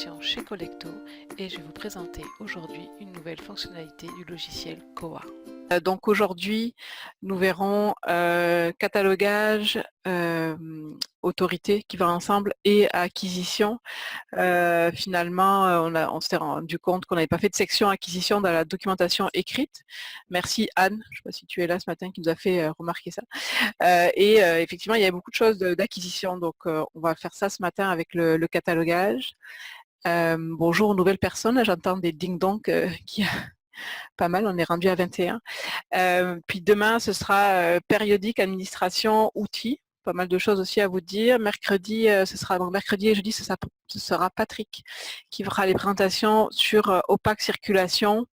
documentation chez Collecto et je vais vous présenter aujourd'hui une nouvelle fonctionnalité du logiciel Koa. Donc aujourd'hui, nous verrons catalogage, autorité qui va ensemble et acquisition. Finalement, on s'est rendu compte qu'on n'avait pas fait de section acquisition dans la documentation écrite. Merci Anne, je ne sais pas si tu es là ce matin, qui nous a fait remarquer ça. Effectivement, il y a beaucoup de choses d'acquisition, donc on va faire ça ce matin avec le catalogage. Bonjour aux nouvelles personnes, j'entends des ding-dong qui pas mal, on est rendu à 21. Puis demain, ce sera périodique, administration, outils, pas mal de choses aussi à vous dire. Mercredi, mercredi et jeudi, ce sera Patrick qui fera les présentations sur opaque circulation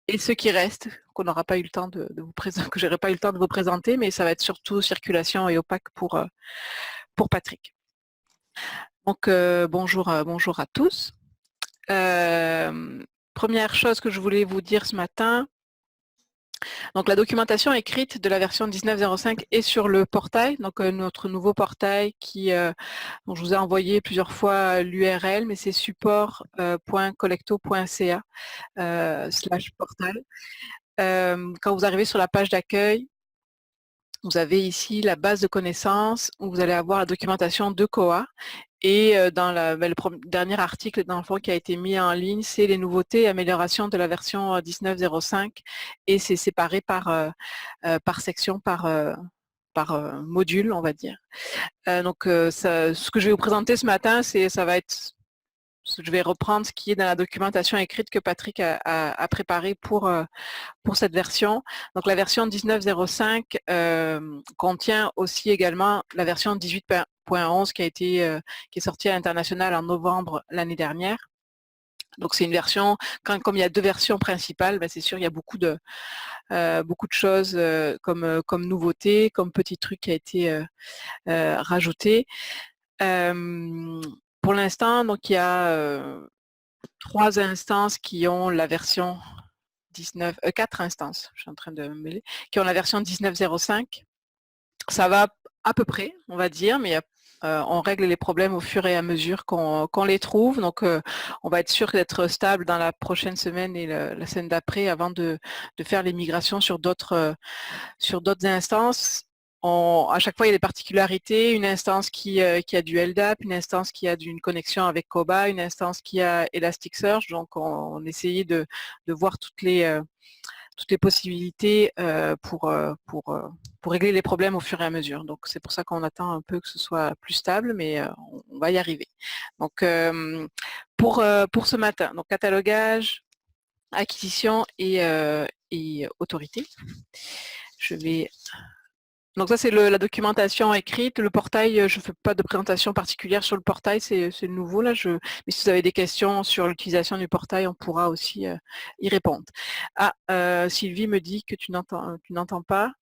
et ce qui reste, qu'on n'aura pas eu le temps de vous présenter, que j'aurai pas eu le temps de vous présenter, mais ça va être surtout circulation et opaque pour Patrick. Donc bonjour à tous. Première chose que je voulais vous dire ce matin, donc la documentation écrite de la version 19.05 est sur le portail, donc notre nouveau portail dont je vous ai envoyé plusieurs fois l'URL, mais c'est support.collecto.ca /portail. Quand vous arrivez sur la page d'accueil, vous avez ici la base de connaissances où vous allez avoir la documentation de Koa. Et dans le dernier article dans le fond qui a été mis en ligne, c'est les nouveautés et améliorations de la version 19.05 et c'est séparé par section, par module, on va dire. Ce que je vais vous présenter ce matin, ça va être, je vais reprendre ce qui est dans la documentation écrite que Patrick a préparée pour cette version. Donc la version 19.05 contient aussi également la version 18.11 qui est sortie à l'international en novembre l'année dernière. Donc c'est une version, comme il y a deux versions principales, c'est sûr il y a beaucoup de choses comme nouveautés, comme petits trucs qui a été rajouté. Pour l'instant, donc il y a 3 instances qui ont la version 4 instances, je suis en train de me mêler, qui ont la version 19.05. Ça va à peu près, on va dire, mais on règle les problèmes au fur et à mesure qu'on les trouve. Donc, on va être sûr d'être stable dans la prochaine semaine et la semaine d'après avant de faire les migrations sur d'autres instances. À chaque fois, il y a des particularités. Une instance qui a du LDAP, une instance qui a une connexion avec Koba, une instance qui a Elasticsearch. Donc, on essayait de voir toutes les possibilités pour régler les problèmes au fur et à mesure. Donc, c'est pour ça qu'on attend un peu que ce soit plus stable, mais on va y arriver. Donc, pour ce matin, donc catalogage, acquisition et autorité. Donc ça, c'est la documentation écrite. Le portail, je ne fais pas de présentation particulière sur le portail, c'est nouveau là. Mais si vous avez des questions sur l'utilisation du portail, on pourra aussi y répondre. Sylvie me dit que tu n'entends pas.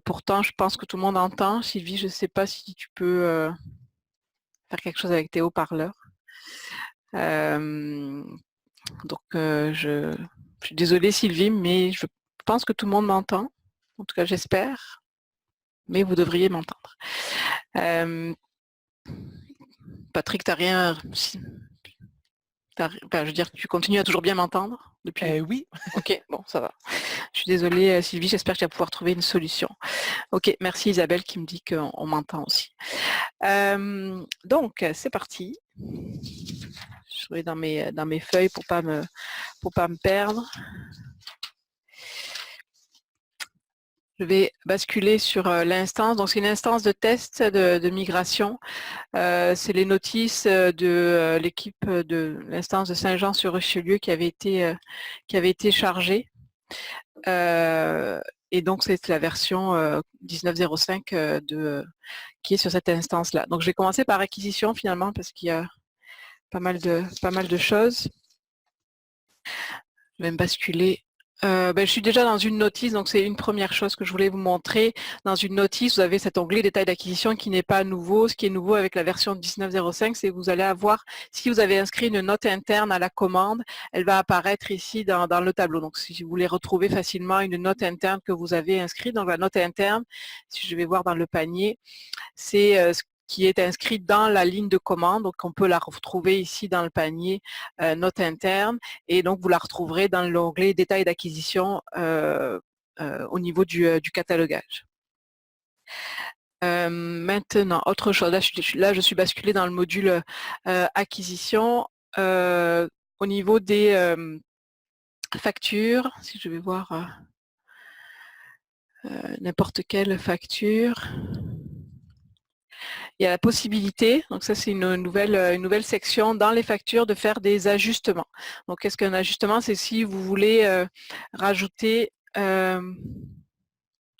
Pourtant, je pense que tout le monde entend. Sylvie, je ne sais pas si tu peux faire quelque chose avec tes haut-parleurs. Donc, je suis désolée Sylvie, mais je pense que tout le monde m'entend. En tout cas, j'espère, mais vous devriez m'entendre. Patrick, t'as rien... je veux dire, tu continues à toujours bien m'entendre depuis? Oui. Ok, bon, ça va. Je suis désolée Sylvie, j'espère que tu vas pouvoir trouver une solution. Ok, merci Isabelle qui me dit qu'on m'entend aussi. Donc, c'est parti. Je vais dans mes feuilles pour pas me perdre. Je vais basculer sur l'instance. Donc, c'est une instance de test de migration. C'est les notices de l'équipe de l'instance de Saint-Jean-sur-Richelieu qui avait été chargée. Et donc, c'est la version 19.05 qui est sur cette instance-là. Donc, je vais commencer par acquisition finalement parce qu'il y a pas mal de choses. Je vais me basculer. Je suis déjà dans une notice, donc c'est une première chose que je voulais vous montrer. Dans une notice, vous avez cet onglet détail d'acquisition qui n'est pas nouveau. Ce qui est nouveau avec la version 19.05, c'est que vous allez avoir, si vous avez inscrit une note interne à la commande, elle va apparaître ici dans le tableau. Donc si vous voulez retrouver facilement une note interne que vous avez inscrite, donc la note interne, si je vais voir dans le panier, c'est qui est inscrite dans la ligne de commande. Donc, on peut la retrouver ici dans le panier note interne. Et donc, vous la retrouverez dans l'onglet détails d'acquisition au niveau du catalogage. Maintenant, autre chose, là je suis basculée dans le module acquisition. Au niveau des factures, si je vais voir n'importe quelle facture, il y a la possibilité, donc ça c'est une nouvelle section dans les factures, de faire des ajustements. Donc qu'est-ce qu'un ajustement? C'est si vous voulez rajouter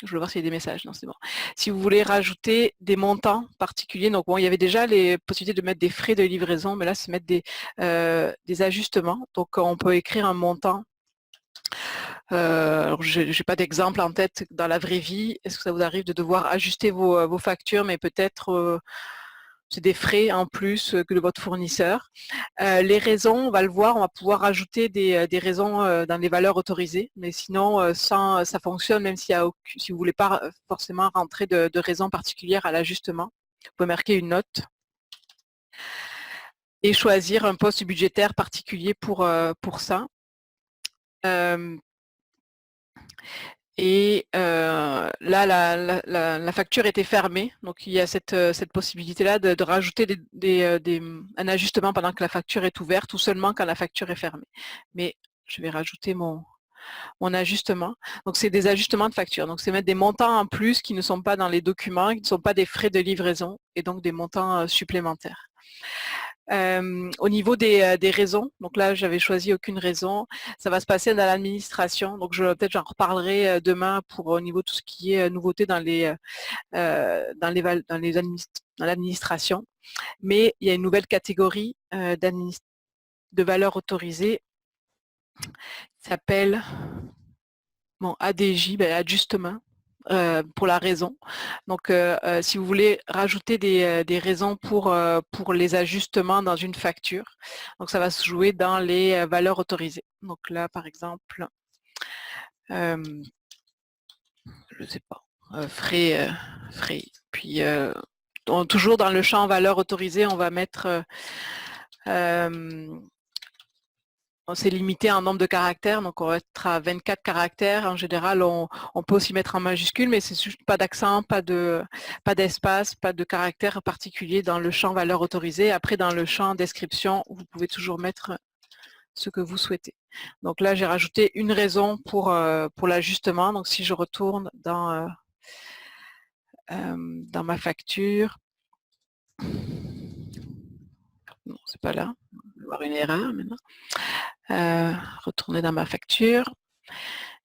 je veux voir s'il y a des messages. Non, c'est bon. Si vous voulez rajouter des montants particuliers, donc bon, il y avait déjà les possibilités de mettre des frais de livraison, mais là, c'est mettre des ajustements. Donc, on peut écrire un montant. Alors, je n'ai pas d'exemple en tête dans la vraie vie. Est-ce que ça vous arrive de devoir ajuster vos factures, mais peut-être c'est des frais en plus que de votre fournisseur. Les raisons, on va le voir, on va pouvoir rajouter des raisons dans les valeurs autorisées, mais sinon, ça fonctionne même si vous ne voulez pas forcément rentrer de raisons particulières à l'ajustement. Vous pouvez marquer une note et choisir un poste budgétaire particulier pour ça. Et là, la facture était fermée, donc il y a cette possibilité-là de rajouter un ajustement pendant que la facture est ouverte ou seulement quand la facture est fermée. Mais je vais rajouter mon ajustement. Donc c'est des ajustements de facture. Donc c'est mettre des montants en plus qui ne sont pas dans les documents, qui ne sont pas des frais de livraison et donc des montants supplémentaires. Au niveau des raisons, donc là j'avais choisi aucune raison, ça va se passer dans l'administration, donc peut-être j'en reparlerai demain pour au niveau de tout ce qui est nouveauté dans l'administration, mais il y a une nouvelle catégorie de valeurs autorisées qui s'appelle ADJ, ajustement. Pour la raison. Donc, si vous voulez rajouter des raisons pour les ajustements dans une facture, donc ça va se jouer dans les valeurs autorisées. Donc là, par exemple, je ne sais pas, frais. Puis, toujours dans le champ valeurs autorisées, on va mettre c'est limité en nombre de caractères, donc on va être à 24 caractères. En général, on peut aussi mettre en majuscule, mais c'est juste pas d'accent, pas d'espace, pas de caractère particulier dans le champ valeur autorisée. Après, dans le champ description, vous pouvez toujours mettre ce que vous souhaitez. Donc là, j'ai rajouté une raison pour l'ajustement. Donc si je retourne dans ma facture, non, c'est pas là, on va avoir une erreur maintenant. Retourner dans ma facture.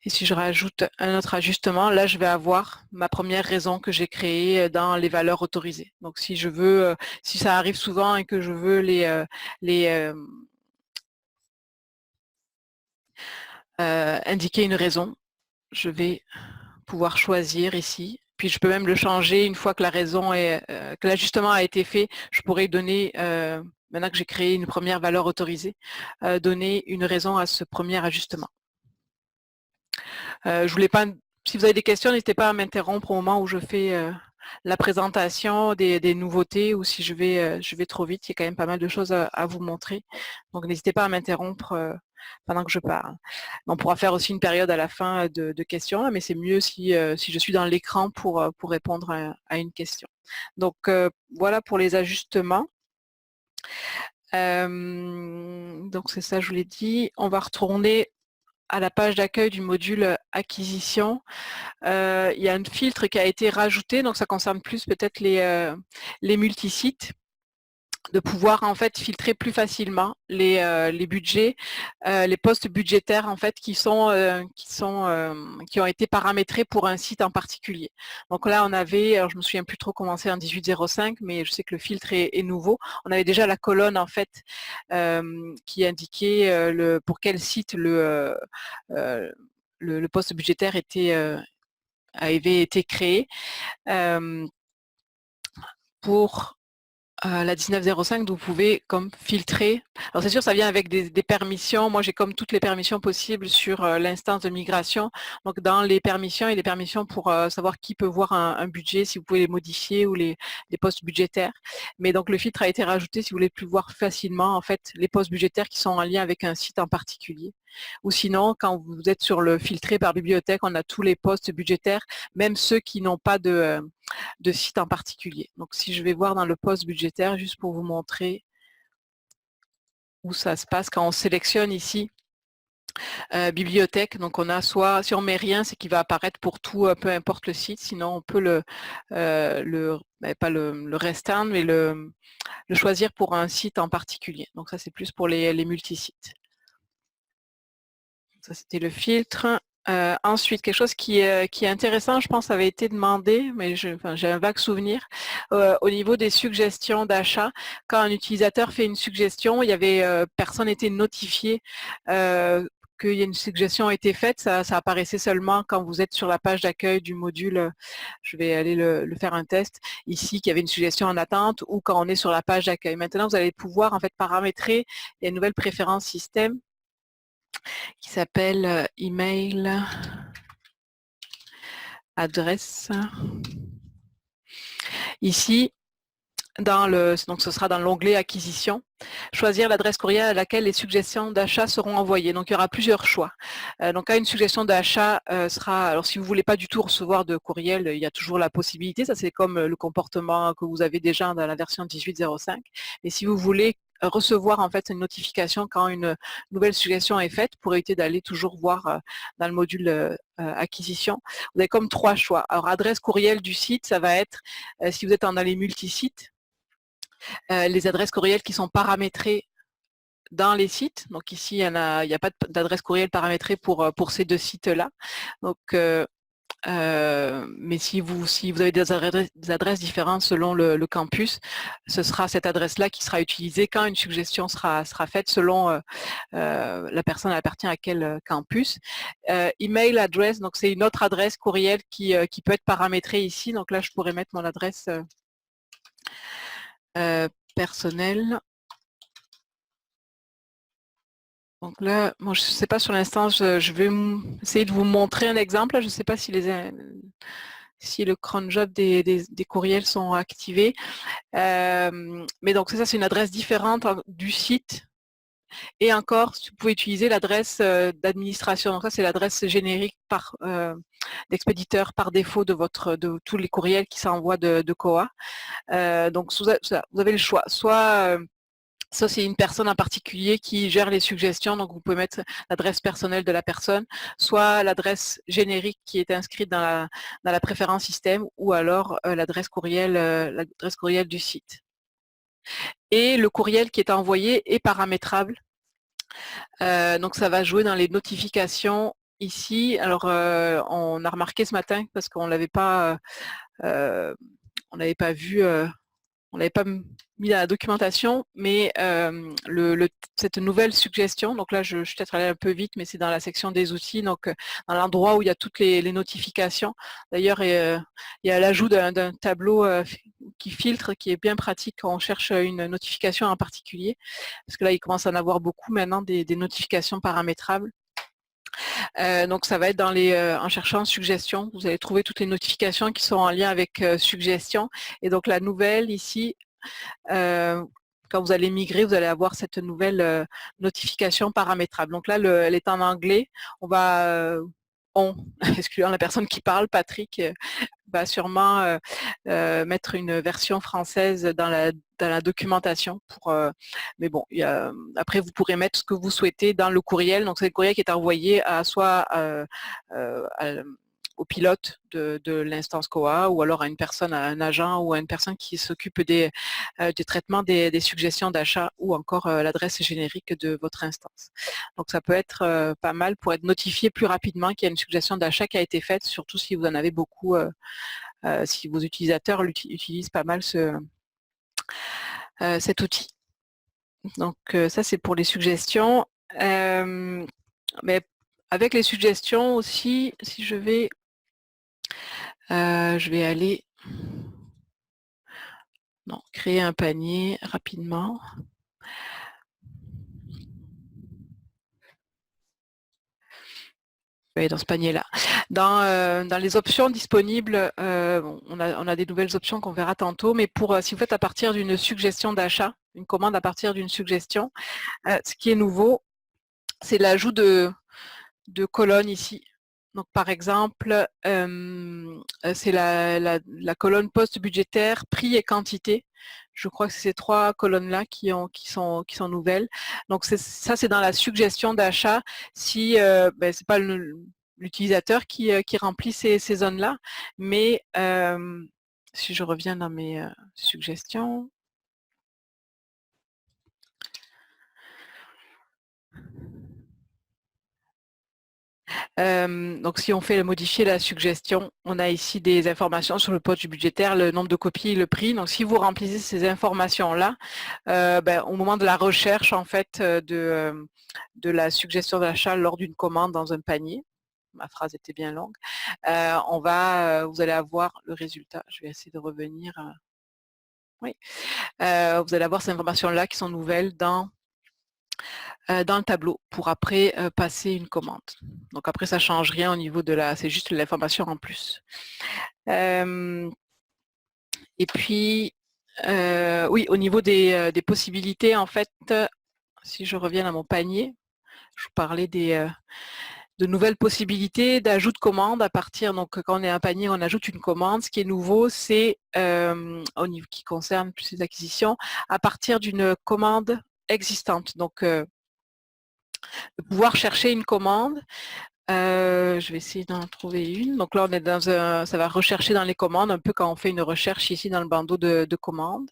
Et si je rajoute un autre ajustement, là, je vais avoir ma première raison que j'ai créée dans les valeurs autorisées. Donc, si je veux, si ça arrive souvent et que je veux indiquer une raison, je vais pouvoir choisir ici. Puis, je peux même le changer une fois que la raison que l'ajustement a été fait. Je pourrais donner maintenant que j'ai créé une première valeur autorisée, donner une raison à ce premier ajustement. Je voulais pas. Si vous avez des questions, n'hésitez pas à m'interrompre au moment où je fais la présentation des nouveautés ou si je vais trop vite. Il y a quand même pas mal de choses à vous montrer. Donc n'hésitez pas à m'interrompre pendant que je parle. On pourra faire aussi une période à la fin de questions, mais c'est mieux si je suis dans l'écran pour répondre à une question. Donc voilà pour les ajustements. Donc c'est ça, je vous l'ai dit. On va retourner à la page d'accueil du module acquisition. Il y a un filtre qui a été rajouté, donc ça concerne plus peut-être les multisites, de pouvoir en fait filtrer plus facilement les budgets, les postes budgétaires en fait qui ont été paramétrés pour un site en particulier. Donc là on avait, alors je me souviens plus trop comment c'est en 18.05, mais je sais que le filtre est nouveau. On avait déjà la colonne en fait qui indiquait pour quel site le poste budgétaire avait été créé pour la 1905, vous pouvez comme filtrer. Alors c'est sûr, ça vient avec des permissions. Moi, j'ai comme toutes les permissions possibles sur l'instance de migration. Donc dans les permissions, il y a des permissions pour savoir qui peut voir un budget, si vous pouvez les modifier ou les postes budgétaires. Mais donc le filtre a été rajouté si vous voulez plus voir facilement en fait les postes budgétaires qui sont en lien avec un site en particulier. Ou sinon, quand vous êtes sur le filtré par bibliothèque, on a tous les postes budgétaires, même ceux qui n'ont pas de site en particulier. Donc si je vais voir dans le poste budgétaire, juste pour vous montrer où ça se passe, quand on sélectionne ici bibliothèque, donc on a soit, si on met rien, c'est qu'il va apparaître pour tout, peu importe le site, sinon on peut pas le restreindre, mais le choisir pour un site en particulier. Donc ça c'est plus pour les multisites. Ça c'était le filtre. Ensuite, quelque chose qui est intéressant, je pense, avait été demandé, mais j'ai un vague souvenir, au niveau des suggestions d'achat. Quand un utilisateur fait une suggestion, il y avait personne n'était notifié qu'il y a une suggestion a été faite. Ça apparaissait seulement quand vous êtes sur la page d'accueil du module. Je vais aller le faire un test ici, qu'il y avait une suggestion en attente, ou quand on est sur la page d'accueil. Maintenant, vous allez pouvoir en fait paramétrer. Il y a une nouvelle préférence système qui s'appelle email adresse. Ici, donc ce sera dans l'onglet acquisition, choisir l'adresse courriel à laquelle les suggestions d'achat seront envoyées. Donc il y aura plusieurs choix. Donc quand une suggestion d'achat sera, alors si vous ne voulez pas du tout recevoir de courriel, il y a toujours la possibilité, ça c'est comme le comportement que vous avez déjà dans la version 18.05. Et si vous voulez recevoir en fait une notification quand une nouvelle suggestion est faite pour éviter d'aller toujours voir dans le module acquisition. Vous avez comme 3 choix. Alors adresse courriel du site, ça va être si vous êtes dans les multisites, les adresses courriel qui sont paramétrées dans les sites. Donc ici, il n'y a pas d'adresse courriel paramétrée pour ces 2 sites-là. Donc, mais si vous avez des adresses différentes selon le campus, ce sera cette adresse-là qui sera utilisée quand une suggestion sera faite selon la personne appartient à quel campus. Email address, donc c'est une autre adresse courriel qui peut être paramétrée ici. Donc là, je pourrais mettre mon adresse personnelle. Donc là, moi, je ne sais pas sur l'instant, je vais essayer de vous montrer un exemple. Là, je ne sais pas si le cron job des courriels sont activés. Mais donc ça, c'est une adresse différente du site. Et encore, vous pouvez utiliser l'adresse d'administration. Donc ça, c'est l'adresse générique d'expéditeur par défaut de tous les courriels qui s'envoient de COA. Donc vous avez le choix. Soit ça, c'est une personne en particulier qui gère les suggestions, donc vous pouvez mettre l'adresse personnelle de la personne, soit l'adresse générique qui est inscrite dans la préférence système, ou alors l'adresse courriel du site. Et le courriel qui est envoyé est paramétrable. Donc ça va jouer dans les notifications ici. Alors on a remarqué ce matin, parce qu'on l'avait pas, on n'avait pas vu. On n'avait pas mis dans la documentation, mais cette nouvelle suggestion, donc là je suis peut-être allée un peu vite, mais c'est dans la section des outils, donc dans l'endroit où il y a toutes les notifications. D'ailleurs, il y a l'ajout d'un tableau qui filtre, qui est bien pratique quand on cherche une notification en particulier, parce que là il commence à en avoir beaucoup maintenant des notifications paramétrables. Donc ça va être en cherchant suggestions, vous allez trouver toutes les notifications qui sont en lien avec suggestions. Et donc la nouvelle ici, quand vous allez migrer, vous allez avoir cette nouvelle notification paramétrable. Donc là, elle est en anglais. Excluant la personne qui parle, Patrick, va sûrement mettre une version française dans la documentation. Mais bon, après, vous pourrez mettre ce que vous souhaitez dans le courriel. Donc, c'est le courriel qui est envoyé au pilote de l'instance COA, ou alors à une personne, à un agent, ou à une personne qui s'occupe du traitement des suggestions d'achat, ou encore l'adresse générique de votre instance. Donc ça peut être pas mal pour être notifié plus rapidement qu'il y a une suggestion d'achat qui a été faite, surtout si vous en avez beaucoup, si vos utilisateurs utilisent pas mal cet outil. Donc ça, c'est pour les suggestions. Mais avec les suggestions aussi, si je vais aller Non, créer un panier rapidement. Oui, dans ce panier-là. Dans les options disponibles, bon, on a des nouvelles options qu'on verra tantôt, mais si vous faites à partir d'une suggestion d'achat, une commande à partir d'une suggestion, ce qui est nouveau, c'est l'ajout de colonnes ici. Donc par exemple, c'est la colonne poste budgétaire, prix et quantité. Je crois que c'est ces 3 colonnes-là qui sont nouvelles. Donc ça, c'est dans la suggestion d'achat. Si c'est pas l'utilisateur qui remplit ces zones-là, mais si je reviens dans mes suggestions. Donc si on fait modifier la suggestion, on a ici des informations sur le poste budgétaire, le nombre de copies, le prix. Donc si vous remplissez ces informations-là, au moment de la recherche en fait de la suggestion d'achat lors d'une commande dans un panier, ma phrase était bien longue, vous allez avoir le résultat. Je vais essayer de revenir. Oui, vous allez avoir ces informations-là qui sont nouvelles dans le tableau pour après passer une commande. Donc après, ça ne change rien au niveau de c'est juste l'information en plus. Et puis, oui, au niveau des possibilités, en fait, si je reviens à mon panier, je vous parlais de nouvelles possibilités d'ajout de commandes à partir, donc quand on est un panier, on ajoute une commande. Ce qui est nouveau, c'est au niveau qui concerne plus les acquisitions, à partir d'une commande existante. Donc, de pouvoir chercher une commande. Je vais essayer d'en trouver une. Donc là, on est ça va rechercher dans les commandes, un peu quand on fait une recherche ici dans le bandeau de commandes.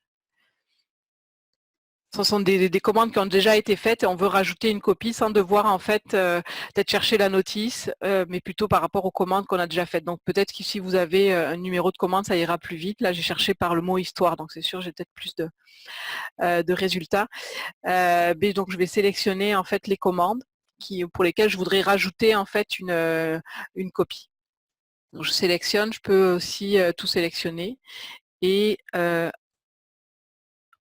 Ce sont des commandes qui ont déjà été faites et on veut rajouter une copie sans devoir en fait peut-être chercher la notice, mais plutôt par rapport aux commandes qu'on a déjà faites. Donc peut-être que si vous avez un numéro de commande, ça ira plus vite. Là, j'ai cherché par le mot histoire, donc c'est sûr, j'ai peut-être plus de résultats. Donc je vais sélectionner en fait les commandes pour lesquelles je voudrais rajouter en fait une copie. Donc, je sélectionne, je peux aussi tout sélectionner et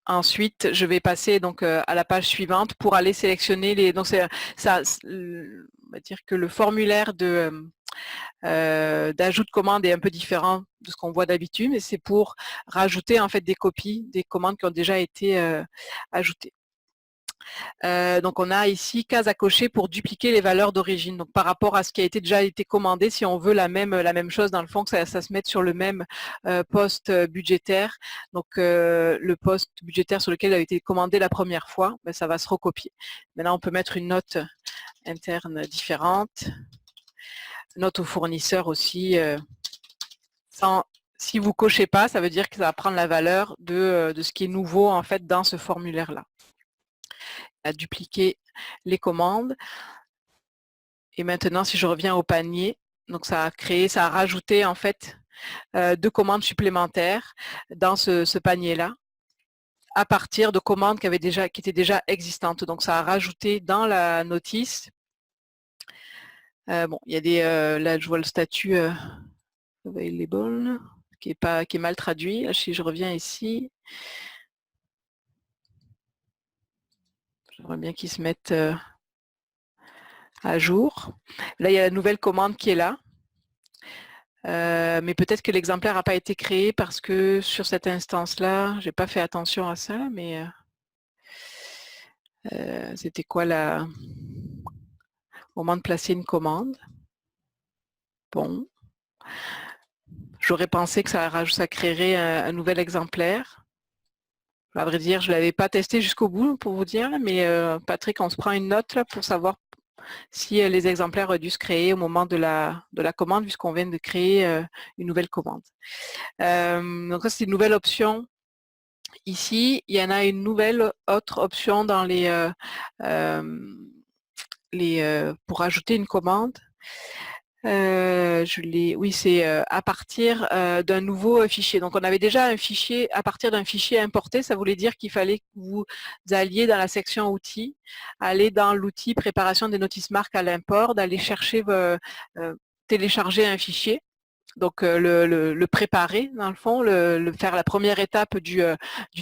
ensuite je vais passer donc à la page suivante pour aller sélectionner les. Donc on va dire que le formulaire d'ajout de commande est un peu différent de ce qu'on voit d'habitude, mais c'est pour rajouter en fait des copies des commandes qui ont déjà été ajoutées. Donc on a ici case à cocher pour dupliquer les valeurs d'origine. Donc par rapport à ce qui a déjà été commandé, si on veut la même chose dans le fond, que ça se mette sur le même poste budgétaire. Donc le poste budgétaire sur lequel il a été commandé la première fois, ça va se recopier. Maintenant on peut mettre une note interne différente, note au fournisseur aussi. Si vous cochez pas, ça veut dire que ça va prendre la valeur de ce qui est nouveau en fait dans ce formulaire-là. À dupliquer les commandes. Et maintenant, si je reviens au panier, donc ça a rajouté en fait 2 commandes supplémentaires dans ce panier-là à partir de commandes qui étaient déjà existantes. Donc ça a rajouté dans la notice. Bon, il y a là je vois le statut available qui est mal traduit. Là, si je reviens ici, j'aimerais bien qu'ils se mettent à jour. Là, il y a la nouvelle commande qui est là. Mais peut-être que l'exemplaire n'a pas été créé parce que sur cette instance-là, j'ai pas fait attention à ça, mais c'était quoi au moment de placer une commande? Bon. J'aurais pensé que ça créerait un nouvel exemplaire. À vrai dire, je ne l'avais pas testé jusqu'au bout pour vous dire, mais Patrick, on se prend une note là, pour savoir si les exemplaires ont dû se créer au moment de la commande, puisqu'on vient de créer une nouvelle commande. Donc ça, c'est une nouvelle option. Ici, il y en a une autre option dans pour ajouter une commande. Oui, c'est à partir d'un nouveau fichier. Donc, on avait déjà un fichier à partir d'un fichier importé. Ça voulait dire qu'il fallait que vous alliez dans la section outils, aller dans l'outil préparation des notices marques à l'import, d'aller chercher, télécharger un fichier. Donc le préparer dans le fond, faire la première étape du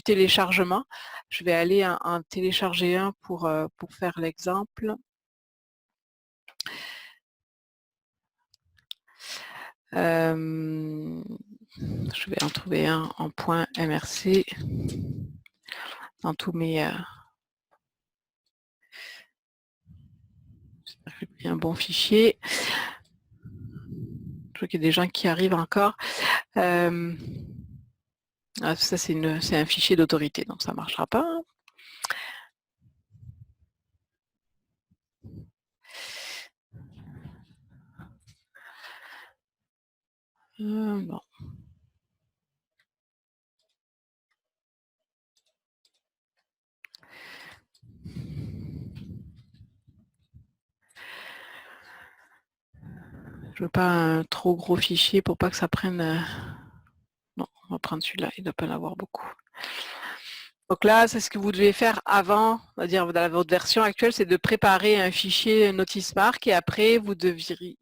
téléchargement. Je vais aller en télécharger un pour faire l'exemple. Je vais en trouver un en .mrc dans tous mes... j'ai pris un bon fichier. Je vois qu'il y a des gens qui arrivent encore. Ça, c'est un fichier d'autorité, donc ça ne marchera pas. Bon. Je veux pas un trop gros fichier pour pas que ça prenne... Non, on va prendre celui-là, il ne doit pas en avoir beaucoup. Donc là, c'est ce que vous devez faire avant, on va dire dans votre version actuelle, c'est de préparer un fichier NoticeMark et après vous deviez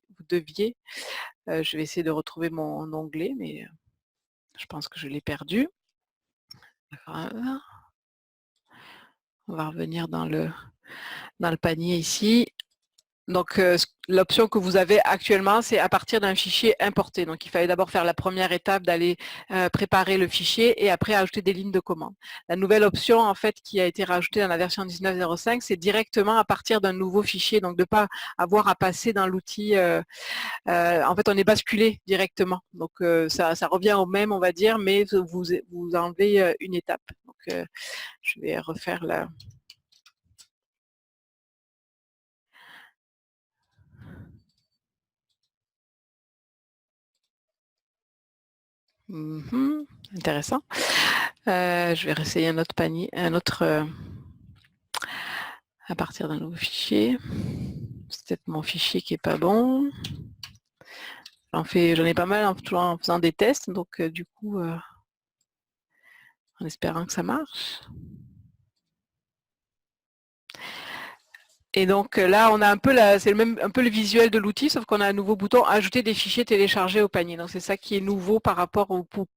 je vais essayer de retrouver mon onglet, mais je pense que je l'ai perdu. On va revenir dans le panier ici. Donc, l'option que vous avez actuellement, c'est à partir d'un fichier importé. Donc, il fallait d'abord faire la première étape d'aller préparer le fichier et après ajouter des lignes de commande. La nouvelle option, en fait, qui a été rajoutée dans la version 19.05, c'est directement à partir d'un nouveau fichier. Donc, de ne pas avoir à passer dans l'outil. En fait, on est basculé directement. Donc, ça revient au même, on va dire, mais vous enlevez une étape. Donc, je vais refaire la... Intéressant. Je vais réessayer un autre panier, à partir d'un nouveau fichier. C'est peut-être mon fichier qui est pas bon. J'en ai pas mal en faisant des tests, donc du coup, en espérant que ça marche. Et donc là, on a un peu c'est un peu le visuel de l'outil, sauf qu'on a un nouveau bouton ajouter des fichiers téléchargés au panier. Donc c'est ça qui est nouveau par rapport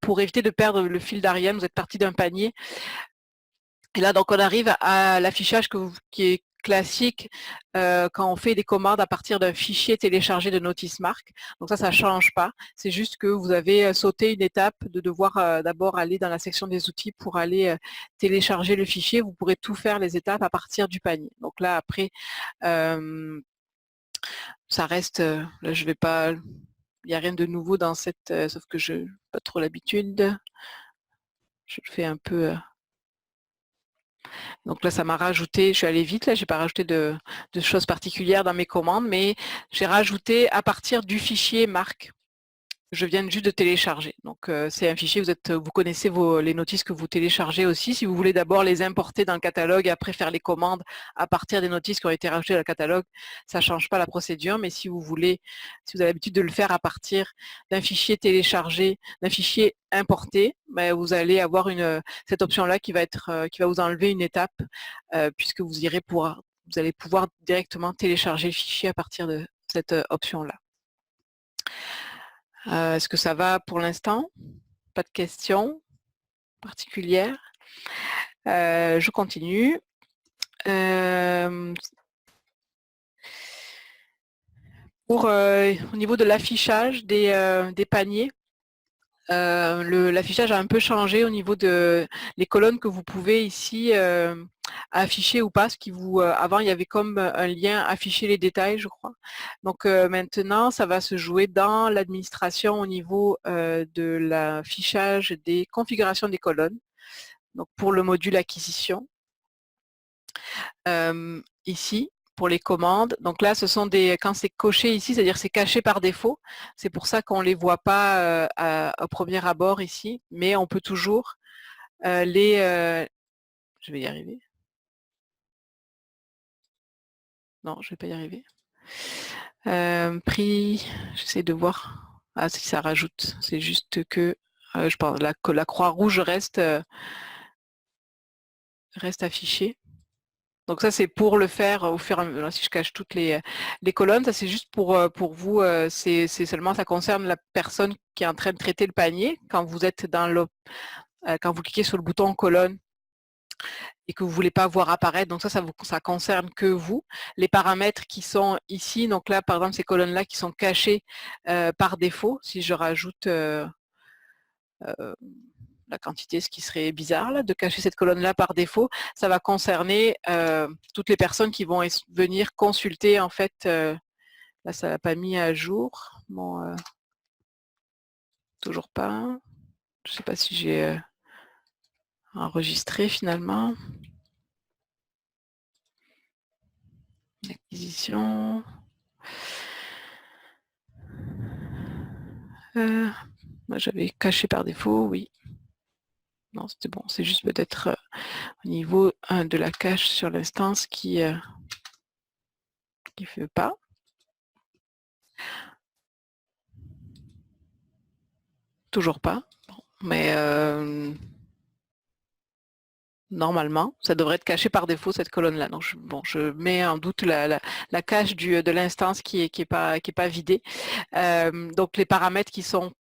pour éviter de perdre le fil d'Ariane. Vous êtes parti d'un panier. Et là, donc on arrive à l'affichage qui est classique quand on fait des commandes à partir d'un fichier téléchargé de NoticeMark. Donc ça ne change pas. C'est juste que vous avez sauté une étape de devoir d'abord aller dans la section des outils pour aller télécharger le fichier. Vous pourrez tout faire les étapes à partir du panier. Donc là, après, ça reste, là je vais pas, il n'y a rien de nouveau dans cette, sauf que je n'ai pas trop l'habitude. Je le fais un peu... Donc là, ça m'a rajouté, je suis allée vite, là, j'ai pas rajouté de choses particulières dans mes commandes, mais j'ai rajouté à partir du fichier marque. Je viens juste de télécharger. Donc c'est un fichier, vous connaissez les notices que vous téléchargez aussi. Si vous voulez d'abord les importer dans le catalogue et après faire les commandes à partir des notices qui ont été rajoutées dans le catalogue, ça ne change pas la procédure. Mais si vous avez l'habitude de le faire à partir d'un fichier téléchargé, d'un fichier importé, ben, vous allez avoir cette option-là qui va vous enlever une étape puisque vous allez pouvoir directement télécharger le fichier à partir de cette option-là. Est-ce que ça va pour l'instant? Pas de questions particulières? Je continue. Au niveau de l'affichage des paniers, l'affichage a un peu changé au niveau de les colonnes que vous pouvez ici afficher ou pas. Avant, il y avait comme un lien afficher les détails, je crois. Donc maintenant, ça va se jouer dans l'administration au niveau de l'affichage des configurations des colonnes. Donc pour le module acquisition. Ici, pour les commandes. Donc là, quand c'est coché ici, c'est-à-dire c'est caché par défaut. C'est pour ça qu'on ne les voit pas au premier abord ici, mais on peut toujours je vais y arriver. Non, je ne vais pas y arriver. Prix, j'essaie de voir. Ah, si ça rajoute. C'est juste que je pense que la croix rouge reste affichée. Donc ça, c'est pour le faire au fur et à mesure. Si je cache toutes les colonnes, ça c'est juste pour vous, c'est seulement, ça concerne la personne qui est en train de traiter le panier. Quand vous êtes quand vous cliquez sur le bouton colonne et que vous voulez pas voir apparaître, donc ça concerne que vous. Les paramètres qui sont ici, donc là, par exemple, ces colonnes-là qui sont cachées par défaut, si je rajoute la quantité, ce qui serait bizarre là, de cacher cette colonne-là par défaut, ça va concerner toutes les personnes qui vont venir consulter en fait. Là, ça l'a pas mis à jour. Bon, toujours pas. Je sais pas si j'ai enregistré finalement. Acquisition. Moi, j'avais caché par défaut, oui. Non, c'était bon. C'est juste peut-être au niveau de la cache sur l'instance qui fait pas. Toujours pas. Bon, mais normalement, ça devrait être caché par défaut cette colonne-là. Donc, je mets en doute la cache de l'instance qui est pas vidée. Donc, les paramètres qui sont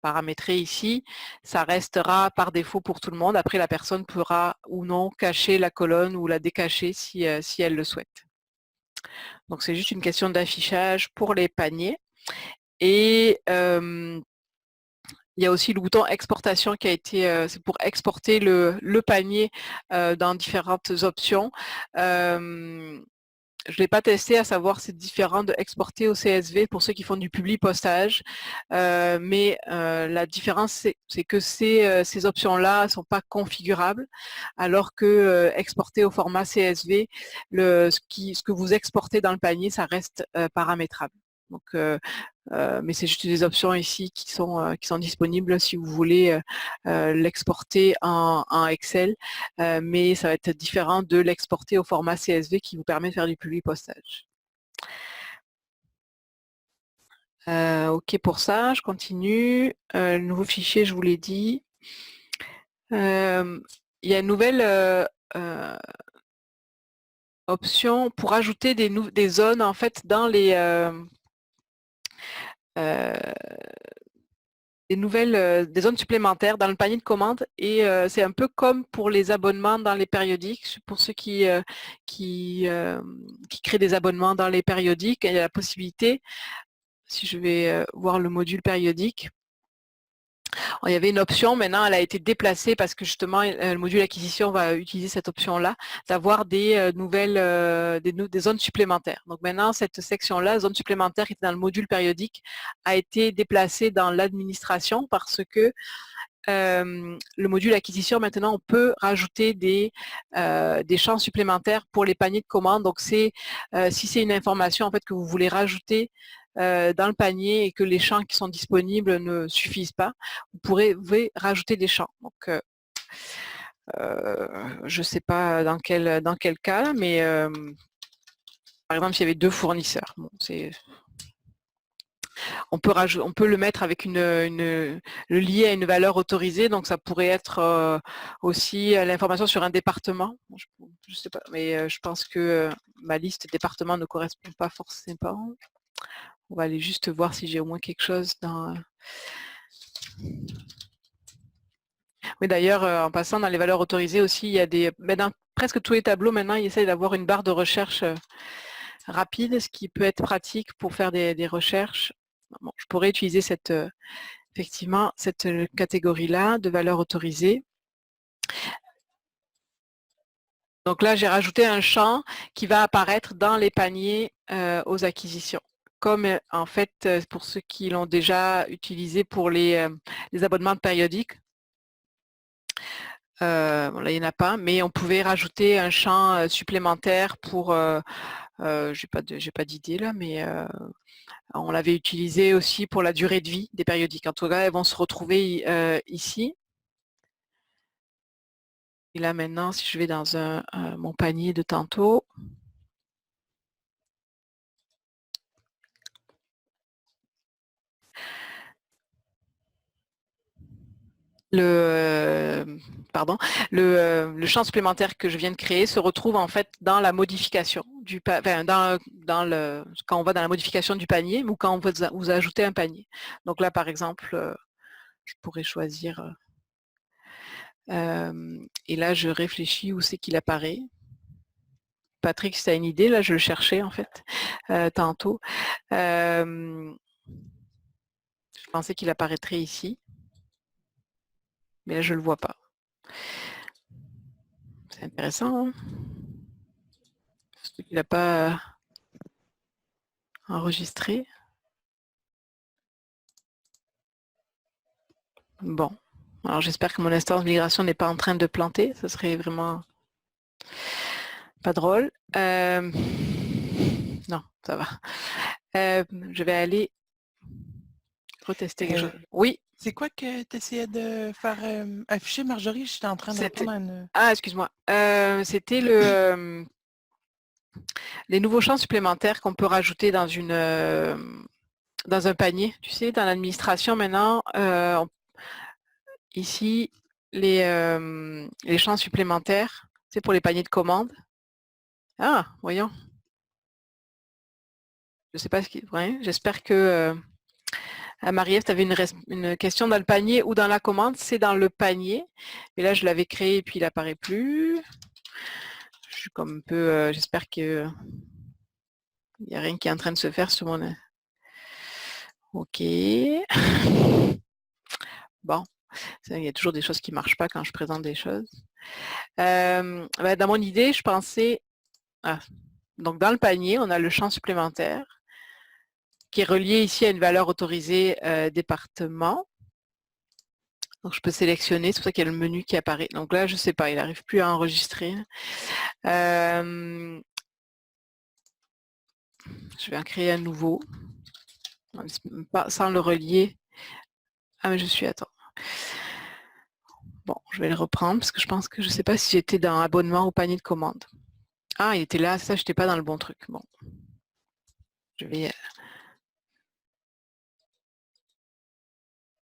paramétrés ici, ça restera par défaut pour tout le monde. Après, la personne pourra ou non cacher la colonne ou la décacher si elle le souhaite. Donc, c'est juste une question d'affichage pour les paniers. Et il y a aussi le bouton exportation qui a été, c'est pour exporter le panier dans différentes options. Je ne l'ai pas testé à savoir si c'est différent de exporter au CSV pour ceux qui font du public postage, mais la différence c'est que ces options-là ne sont pas configurables, alors que exporter au format CSV, ce que vous exportez dans le panier, ça reste paramétrable. Donc, mais c'est juste des options ici qui sont disponibles si vous voulez l'exporter en Excel, mais ça va être différent de l'exporter au format CSV qui vous permet de faire du public postage. OK pour ça, je continue. Le nouveau fichier, je vous l'ai dit. Il y a une nouvelle option pour ajouter des zones en fait dans les des zones supplémentaires dans le panier de commande et c'est un peu comme pour les abonnements dans les périodiques. Pour ceux qui créent des abonnements dans les périodiques, il y a la possibilité, si je vais voir le module périodique, il y avait une option, maintenant elle a été déplacée parce que justement le module acquisition va utiliser cette option-là, d'avoir des nouvelles des zones supplémentaires. Donc maintenant cette section-là, zone supplémentaire qui était dans le module périodique, a été déplacée dans l'administration parce que le module acquisition, maintenant, on peut rajouter des champs supplémentaires pour les paniers de commandes. Donc, si c'est une information en fait que vous voulez rajouter dans le panier et que les champs qui sont disponibles ne suffisent pas, vous pouvez rajouter des champs. Donc, je ne sais pas dans quel cas, mais par exemple, s'il y avait 2 fournisseurs, bon, on peut le mettre avec le lier à une valeur autorisée, donc ça pourrait être aussi l'information sur un département. Je sais pas, mais je pense que ma liste département ne correspond pas forcément. On va aller juste voir si j'ai au moins quelque chose dans. Oui, d'ailleurs, en passant dans les valeurs autorisées aussi, il y a dans presque tous les tableaux maintenant, ils essayent d'avoir une barre de recherche rapide, ce qui peut être pratique pour faire des recherches. Bon, je pourrais utiliser effectivement cette catégorie-là de valeurs autorisées. Donc là, j'ai rajouté un champ qui va apparaître dans les paniers aux acquisitions. Comme en fait, pour ceux qui l'ont déjà utilisé pour les abonnements périodiques, bon, là il n'y en a pas, mais on pouvait rajouter un champ supplémentaire pour, j'ai pas d'idée là, mais on l'avait utilisé aussi pour la durée de vie des périodiques. En tout cas, elles vont se retrouver ici. Et là maintenant, si je vais dans mon panier de tantôt, pardon, le champ supplémentaire que je viens de créer se retrouve en fait dans la modification quand on va dans la modification du panier ou quand vous ajoutez un panier. Donc là, par exemple, je pourrais choisir et là, je réfléchis où c'est qu'il apparaît. Patrick, si tu as une idée, là, je le cherchais en fait tantôt. Je pensais qu'il apparaîtrait ici, mais là, je ne le vois pas. C'est intéressant, hein? Surtout qu'il n'a pas enregistré. Bon. Alors, j'espère que mon instance migration n'est pas en train de planter. Ce serait vraiment pas drôle. Non, ça va. Je vais aller retester quelque chose. Oui. C'est quoi que tu essayais de faire afficher, Marjorie? J'étais en train de répondre à une... Ah, excuse-moi. C'était les nouveaux champs supplémentaires qu'on peut rajouter dans un panier. Tu sais, dans l'administration maintenant, ici, les champs supplémentaires, c'est pour les paniers de commandes. Ah, voyons. Je ne sais pas ce qui... Ouais, j'espère que... Marie-Ève, tu avais une question dans le panier ou dans la commande. C'est dans le panier. Et là, je l'avais créé et puis il n'apparaît plus. Je suis comme un peu... j'espère que il n'y a rien qui est en train de se faire sur mon... Ok. Bon. Il y a toujours des choses qui ne marchent pas quand je présente des choses. Dans mon idée, je pensais... Ah. Donc, dans le panier, on a le champ supplémentaire qui est relié ici à une valeur autorisée département. Donc, je peux sélectionner, c'est pour ça qu'il y a le menu qui apparaît. Donc là, je ne sais pas, il n'arrive plus à enregistrer. Je vais en créer un nouveau, sans le relier. Ah, mais attends. Bon, je vais le reprendre parce que je pense que je ne sais pas si j'étais dans abonnement ou panier de commande. Ah, il était là, ça, je n'étais pas dans le bon truc. Bon. Je vais...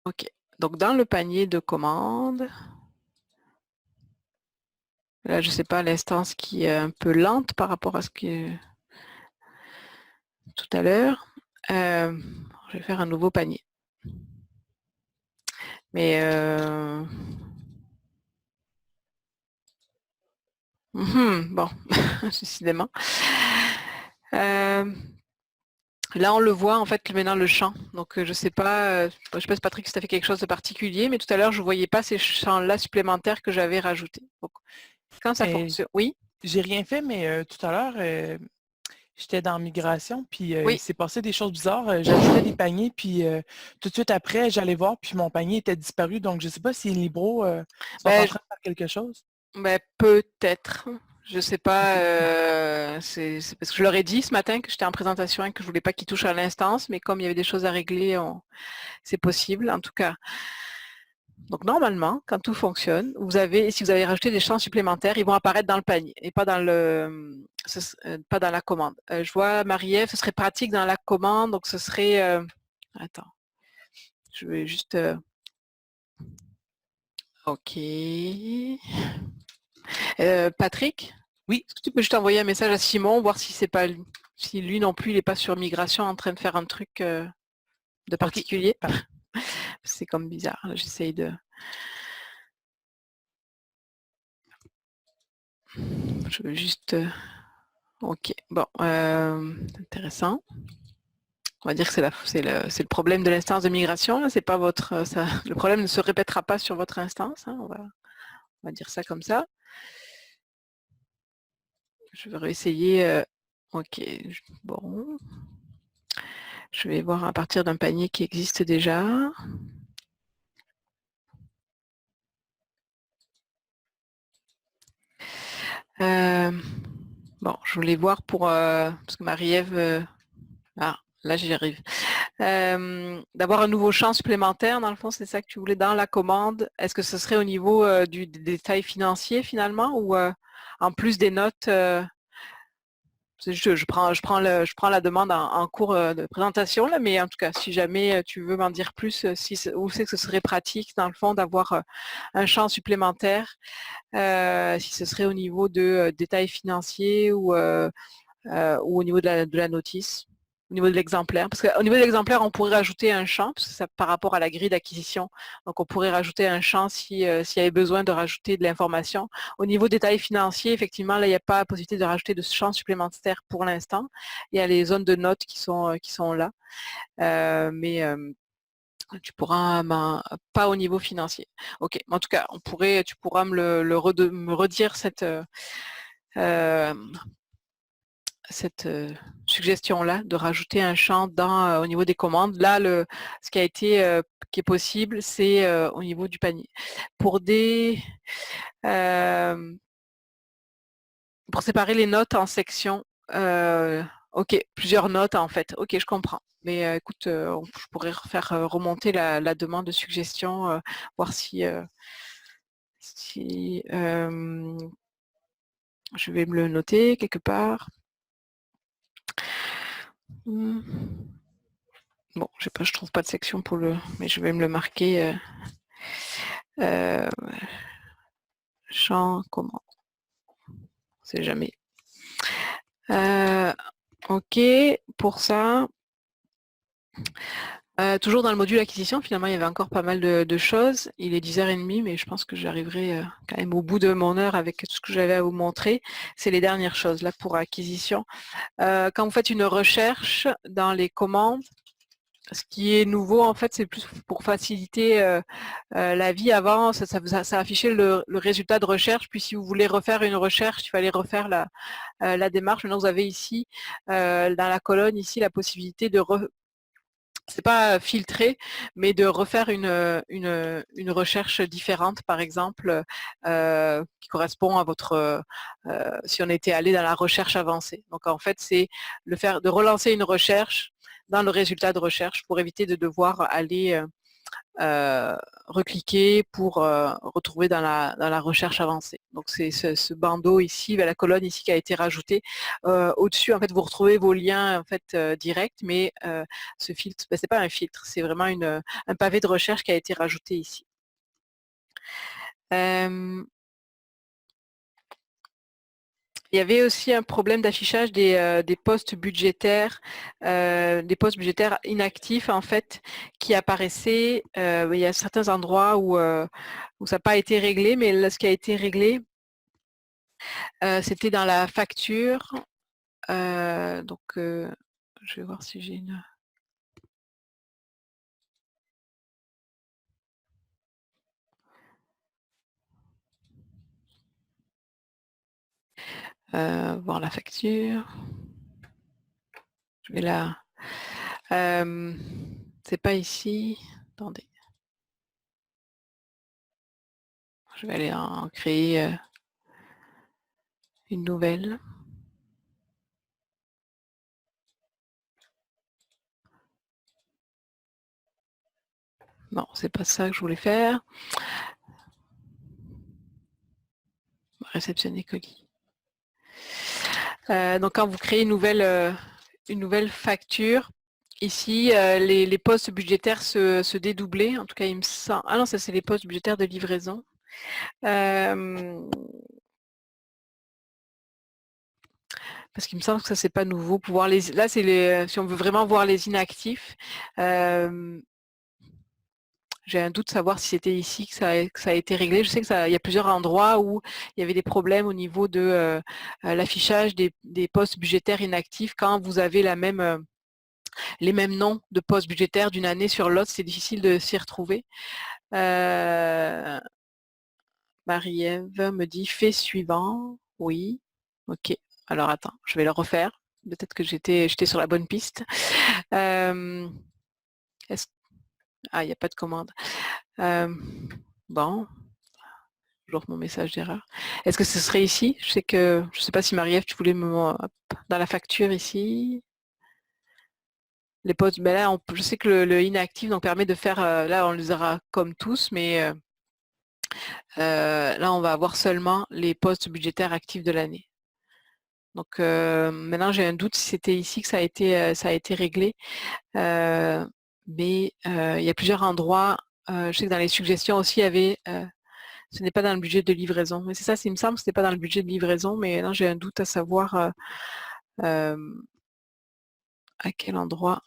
OK. Donc, dans le panier de commande, là, je ne sais pas, l'instance qui est un peu lente par rapport à ce que tout à l'heure. Je vais faire un nouveau panier. Mais bon, décidément. Là, on le voit en fait maintenant le champ. Donc, je sais pas si Patrick, si tu as fait quelque chose de particulier, mais tout à l'heure, je ne voyais pas ces champs-là supplémentaires que j'avais rajoutés. Donc, quand ça fonctionne, oui. J'ai rien fait, mais tout à l'heure, j'étais dans migration, puis Oui. il s'est passé des choses bizarres. J'ajoutais des paniers, puis tout de suite après, j'allais voir, puis mon panier était disparu. Donc, je ne sais pas si les libros sont en train de faire quelque chose. Peut-être. Je ne sais pas. C'est parce que je leur ai dit ce matin que j'étais en présentation et que je ne voulais pas qu'ils touchent à l'instance, mais comme il y avait des choses à régler, c'est possible. En tout cas, donc normalement, quand tout fonctionne, si vous avez rajouté des champs supplémentaires, ils vont apparaître dans le panier et pas dans la commande. Je vois Marie-Ève, ce serait pratique dans la commande, donc ce serait... attends, je vais juste... OK. Patrick? Oui. Est-ce que tu peux juste envoyer un message à Simon, voir si c'est pas lui, si lui non plus, il n'est pas sur migration en train de faire un truc de particulier. Okay. C'est comme bizarre. J'essaye de... Je veux juste... Ok, bon, intéressant. On va dire que c'est le problème de l'instance de migration. C'est pas le problème ne se répétera pas sur votre instance. Hein, on va dire ça comme ça. Je vais réessayer. Ok, bon. Je vais voir à partir d'un panier qui existe déjà. Bon, je voulais voir parce que Marie-Ève... là j'y arrive. D'avoir un nouveau champ supplémentaire, dans le fond, c'est ça que tu voulais dans la commande. Est-ce que ce serait au niveau du détail financier finalement ou en plus des notes Je prends la demande en cours de présentation, là, mais en tout cas, si jamais tu veux m'en dire plus, où c'est que ce serait pratique, dans le fond, d'avoir un champ supplémentaire, si ce serait au niveau de détails financiers ou au niveau de la notice, au niveau de l'exemplaire. Parce qu'au niveau de l'exemplaire, on pourrait rajouter un champ, parce que ça, par rapport à la grille d'acquisition, donc on pourrait rajouter un champ s'il y avait besoin de rajouter de l'information. Au niveau détails financiers, effectivement, là, il n'y a pas la possibilité de rajouter de champ supplémentaire pour l'instant. Il y a les zones de notes qui sont là. Mais tu pourras, pas au niveau financier. Ok, en tout cas, tu pourras me redire cette suggestion-là de rajouter un champ au niveau des commandes. Là, ce qui est possible, c'est au niveau du panier. Pour séparer les notes en sections, ok, plusieurs notes en fait. Ok, je comprends. Mais écoute, je pourrais faire remonter la demande de suggestion, voir si je vais me le noter quelque part. Bon, je trouve pas de section mais je vais me le marquer. Champ, comment? On sait jamais. Ok, pour ça. Toujours dans le module acquisition, finalement, il y avait encore pas mal de choses. Il est 10h30, mais je pense que j'arriverai quand même au bout de mon heure avec tout ce que j'avais à vous montrer. C'est les dernières choses là pour acquisition. Quand vous faites une recherche dans les commandes, ce qui est nouveau, en fait, c'est plus pour faciliter la vie. Avant, ça affichait le résultat de recherche. Puis, si vous voulez refaire une recherche, il fallait refaire la démarche. Maintenant, vous avez ici, dans la colonne, ici, la possibilité de c'est pas filtrer, mais de refaire une recherche différente, par exemple, qui correspond à votre, si on était allé dans la recherche avancée. Donc en fait, c'est de relancer une recherche dans le résultat de recherche pour éviter de devoir aller recliquer pour retrouver dans la recherche avancée. Donc c'est ce bandeau ici, la colonne ici qui a été rajoutée. Au-dessus, en fait, vous retrouvez vos liens en fait directs, mais ce filtre, c'est pas un filtre, c'est vraiment un pavé de recherche qui a été rajouté ici. Il y avait aussi un problème d'affichage des postes budgétaires, inactifs en fait, qui apparaissaient. Il y a certains endroits où ça n'a pas été réglé, mais là, ce qui a été réglé, c'était dans la facture. Donc, je vais voir si j'ai une. Voir la facture. Je vais là. C'est pas ici. Attendez. Je vais aller en créer une nouvelle. Non, c'est pas ça que je voulais faire. Réceptionner colis. Donc quand vous créez une nouvelle facture, ici les postes budgétaires se dédoublaient. En tout cas, il me semble. Ah non, ça c'est les postes budgétaires de livraison. Parce qu'il me semble que ça c'est pas nouveau. Là c'est si on veut vraiment voir les inactifs. J'ai un doute de savoir si c'était ici que ça a été réglé. Je sais qu'il y a plusieurs endroits où il y avait des problèmes au niveau de l'affichage des postes budgétaires inactifs. Quand vous avez les mêmes noms de postes budgétaires d'une année sur l'autre, c'est difficile de s'y retrouver. Marie-Ève me dit fait suivant. Oui. Ok. Alors attends, je vais le refaire. Peut-être que j'étais sur la bonne piste. Ah, il n'y a pas de commande. Bon, toujours mon message d'erreur. Est-ce que ce serait ici? Je sais pas si Marie-Ève, tu voulais dans la facture ici. Les postes, ben là, je sais que le inactive donc permet de faire, là on les aura comme tous, mais là on va avoir seulement les postes budgétaires actifs de l'année. Donc maintenant j'ai un doute si c'était ici que ça a été réglé. Mais il y a plusieurs endroits. Je sais que dans les suggestions aussi, il y avait ce n'est pas dans le budget de livraison. Mais c'est ça, il me semble que ce n'était pas dans le budget de livraison, mais là j'ai un doute à savoir à quel endroit.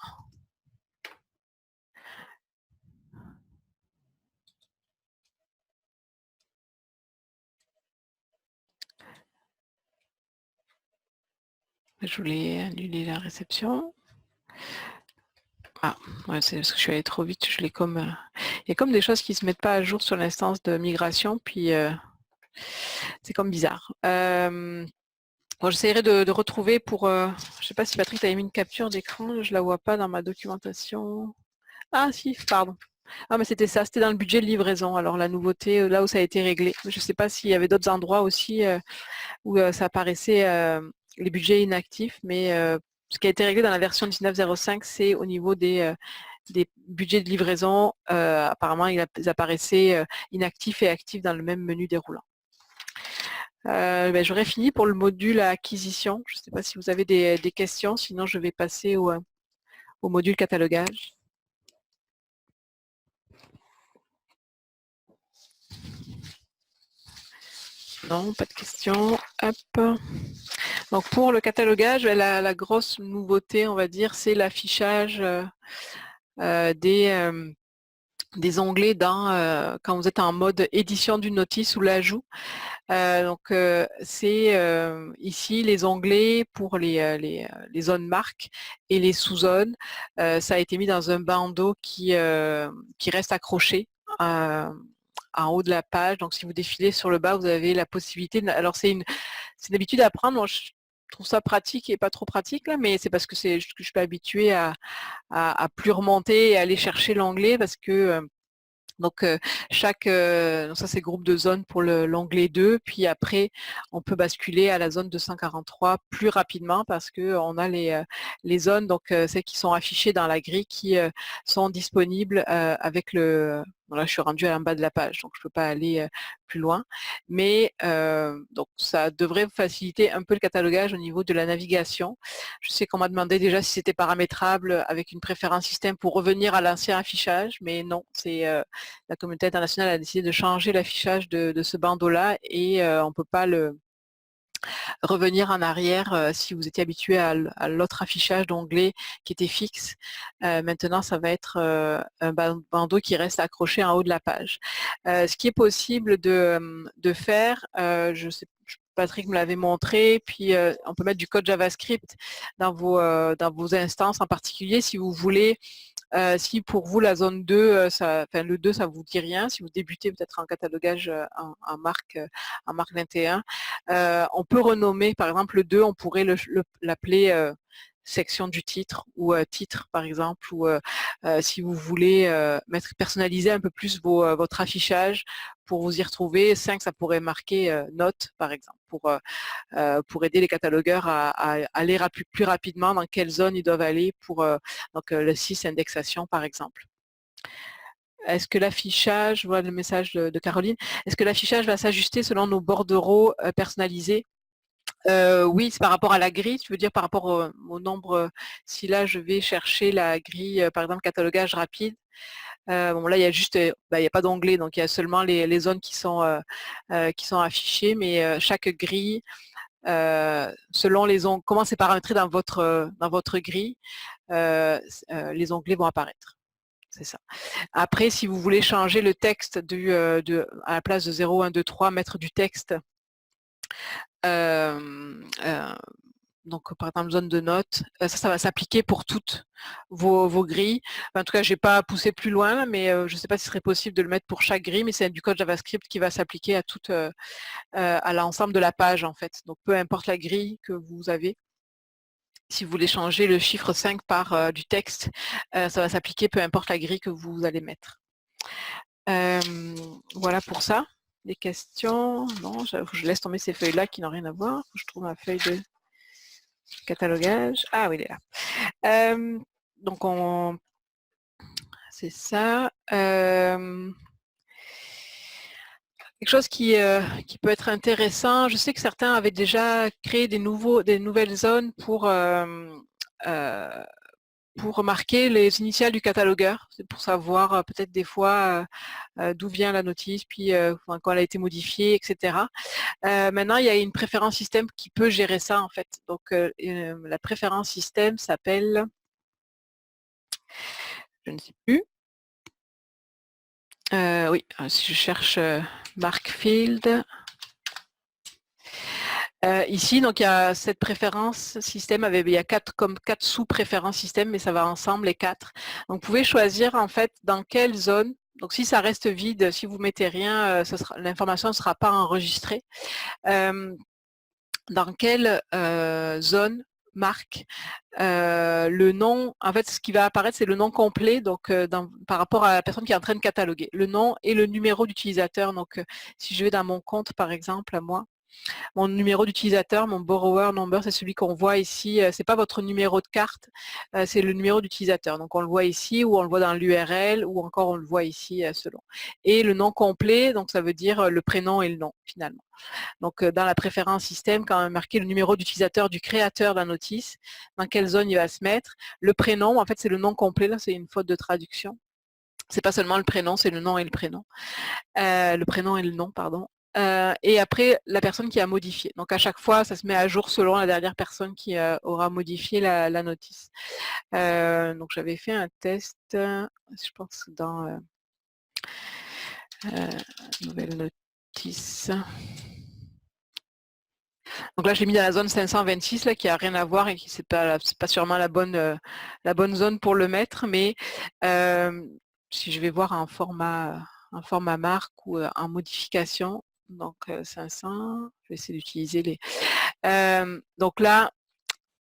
Je voulais annuler la réception. Ah, ouais, c'est parce que je suis allée trop vite. Il y a comme des choses qui ne se mettent pas à jour sur l'instance de migration, puis c'est comme bizarre. Bon, j'essaierai de retrouver pour... je ne sais pas si Patrick t'avait mis une capture d'écran, je ne la vois pas dans ma documentation. Ah si, pardon. Ah mais c'était ça, c'était dans le budget de livraison. Alors la nouveauté, là où ça a été réglé. Je ne sais pas s'il y avait d'autres endroits aussi où ça apparaissait les budgets inactifs, mais ce qui a été réglé dans la version 19.05, c'est au niveau des budgets de livraison. Apparemment, ils apparaissaient inactifs et actifs dans le même menu déroulant. J'aurais fini pour le module à acquisition. Je ne sais pas si vous avez des questions, sinon je vais passer au module catalogage. Non, pas de questions. Hop. Donc pour le catalogage, la grosse nouveauté, on va dire, c'est l'affichage des onglets quand vous êtes en mode édition d'une notice ou l'ajout. C'est ici les onglets pour les zones marques et les sous-zones. Ça a été mis dans un bandeau qui reste accroché en haut de la page. Donc si vous défilez sur le bas, vous avez la possibilité. Alors c'est une habitude à prendre. Moi, je trouve ça pratique et pas trop pratique là, mais c'est parce que je suis pas habituée à plus remonter et aller chercher l'onglet parce que donc ça c'est groupe de zones pour l'onglet 2, puis après on peut basculer à la zone 243 plus rapidement parce que on a les zones, donc celles qui sont affichées dans la grille qui sont disponibles avec le. Bon, là je suis rendue en bas de la page, donc je ne peux pas aller plus loin. Mais donc ça devrait faciliter un peu le catalogage au niveau de la navigation. Je sais qu'on m'a demandé déjà si c'était paramétrable avec une préférence système pour revenir à l'ancien affichage, mais non, c'est la communauté internationale a décidé de changer l'affichage de ce bandeau-là et on ne peut pas revenir en arrière si vous étiez habitué à l'autre affichage d'onglet qui était fixe. Maintenant, ça va être un bandeau qui reste accroché en haut de la page. Ce qui est possible de faire, je sais Patrick me l'avait montré, puis on peut mettre du code JavaScript dans vos instances en particulier si vous voulez. Si pour vous la zone 2, le 2 ça vous dit rien, si vous débutez peut-être en catalogage en marque 21, on peut renommer par exemple le 2, on pourrait l'appeler section du titre ou titre par exemple, ou si vous voulez personnaliser un peu plus votre affichage pour vous y retrouver. 5 ça pourrait marquer note par exemple pour aider les catalogueurs à aller plus rapidement dans quelle zone ils doivent aller pour le 6 indexation par exemple. Est-ce que l'affichage, je vois le message de Caroline, est-ce que l'affichage va s'ajuster selon nos bordereaux personnalisés? Oui, c'est par rapport à la grille, tu veux dire par rapport au nombre, si là je vais chercher la grille, par exemple catalogage rapide, bon là il y a juste, il n'y a pas d'onglet, donc il y a seulement les zones qui sont affichées, mais chaque grille, selon comment c'est paramétré dans votre grille, les onglets vont apparaître. C'est ça. Après, si vous voulez changer le texte à la place de 0, 1, 2, 3, mettre du texte, donc par exemple zone de notes, ça va s'appliquer pour toutes vos grilles. En tout cas, je n'ai pas poussé plus loin, mais je ne sais pas si ce serait possible de le mettre pour chaque grille, mais c'est du code JavaScript qui va s'appliquer à l'ensemble de la page en fait. Donc peu importe la grille que vous avez. Si vous voulez changer le chiffre 5 par du texte, ça va s'appliquer peu importe la grille que vous allez mettre. Voilà pour ça. Des questions? Non, je laisse tomber ces feuilles-là qui n'ont rien à voir. Je trouve ma feuille de catalogage. Ah oui, elle est là. Donc, c'est ça. quelque chose qui peut être intéressant. Je sais que certains avaient déjà créé des nouvelles zones pour marquer les initiales du catalogueur. C'est pour savoir peut-être des fois d'où vient la notice, puis quand elle a été modifiée, etc. Maintenant, il y a une préférence système qui peut gérer ça en fait. Donc la préférence système s'appelle, je ne sais plus. Oui, si je cherche Mark Field. Ici, donc il y a cette préférence système, il y a quatre sous-préférences système, mais ça va ensemble les quatre. Donc vous pouvez choisir en fait dans quelle zone. Donc si ça reste vide, si vous mettez rien, l'information ne sera pas enregistrée. Dans quelle zone marque le nom, en fait ce qui va apparaître c'est le nom complet, donc par rapport à la personne qui est en train de cataloguer, le nom et le numéro d'utilisateur. Donc si je vais dans mon compte par exemple à moi, mon numéro d'utilisateur, mon borrower number, c'est celui qu'on voit ici. C'est pas votre numéro de carte, c'est le numéro d'utilisateur. Donc on le voit ici, ou on le voit dans l'URL, ou encore on le voit ici selon. Et le nom complet, donc ça veut dire le prénom et le nom finalement. Donc dans la préférence système, quand on a marqué le numéro d'utilisateur du créateur de la notice, dans quelle zone il va se mettre. Le prénom, en fait c'est le nom complet, là c'est une faute de traduction. C'est pas seulement le prénom, c'est le nom et le prénom. Le prénom et le nom, pardon. Et après, la personne qui a modifié. Donc à chaque fois, ça se met à jour selon la dernière personne qui aura modifié la notice. Donc j'avais fait un test, je pense dans nouvelle notice. Donc là, j'ai mis dans la zone 526 là, qui a rien à voir et qui c'est pas sûrement la bonne zone pour le mettre, mais si je vais voir un format marque ou en modification, donc 500, je vais essayer d'utiliser les. Donc là,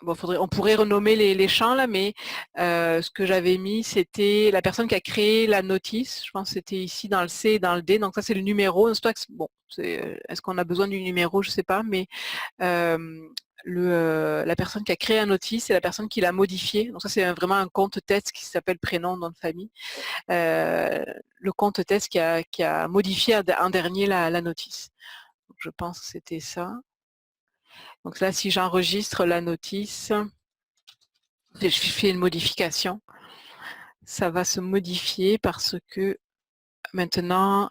bon, on pourrait renommer les champs là, mais ce que j'avais mis, c'était la personne qui a créé la notice. Je pense que c'était ici dans le C et dans le D. Donc ça, c'est le numéro. Bon, est-ce qu'on a besoin du numéro? Je ne sais pas, mais la personne qui a créé la notice, c'est la personne qui l'a modifié. Donc ça, c'est vraiment un compte test qui s'appelle prénom, nom de famille. Le compte test qui a modifié en dernier la notice. Donc, je pense que c'était ça. Donc là, si j'enregistre la notice, je fais une modification, ça va se modifier parce que maintenant,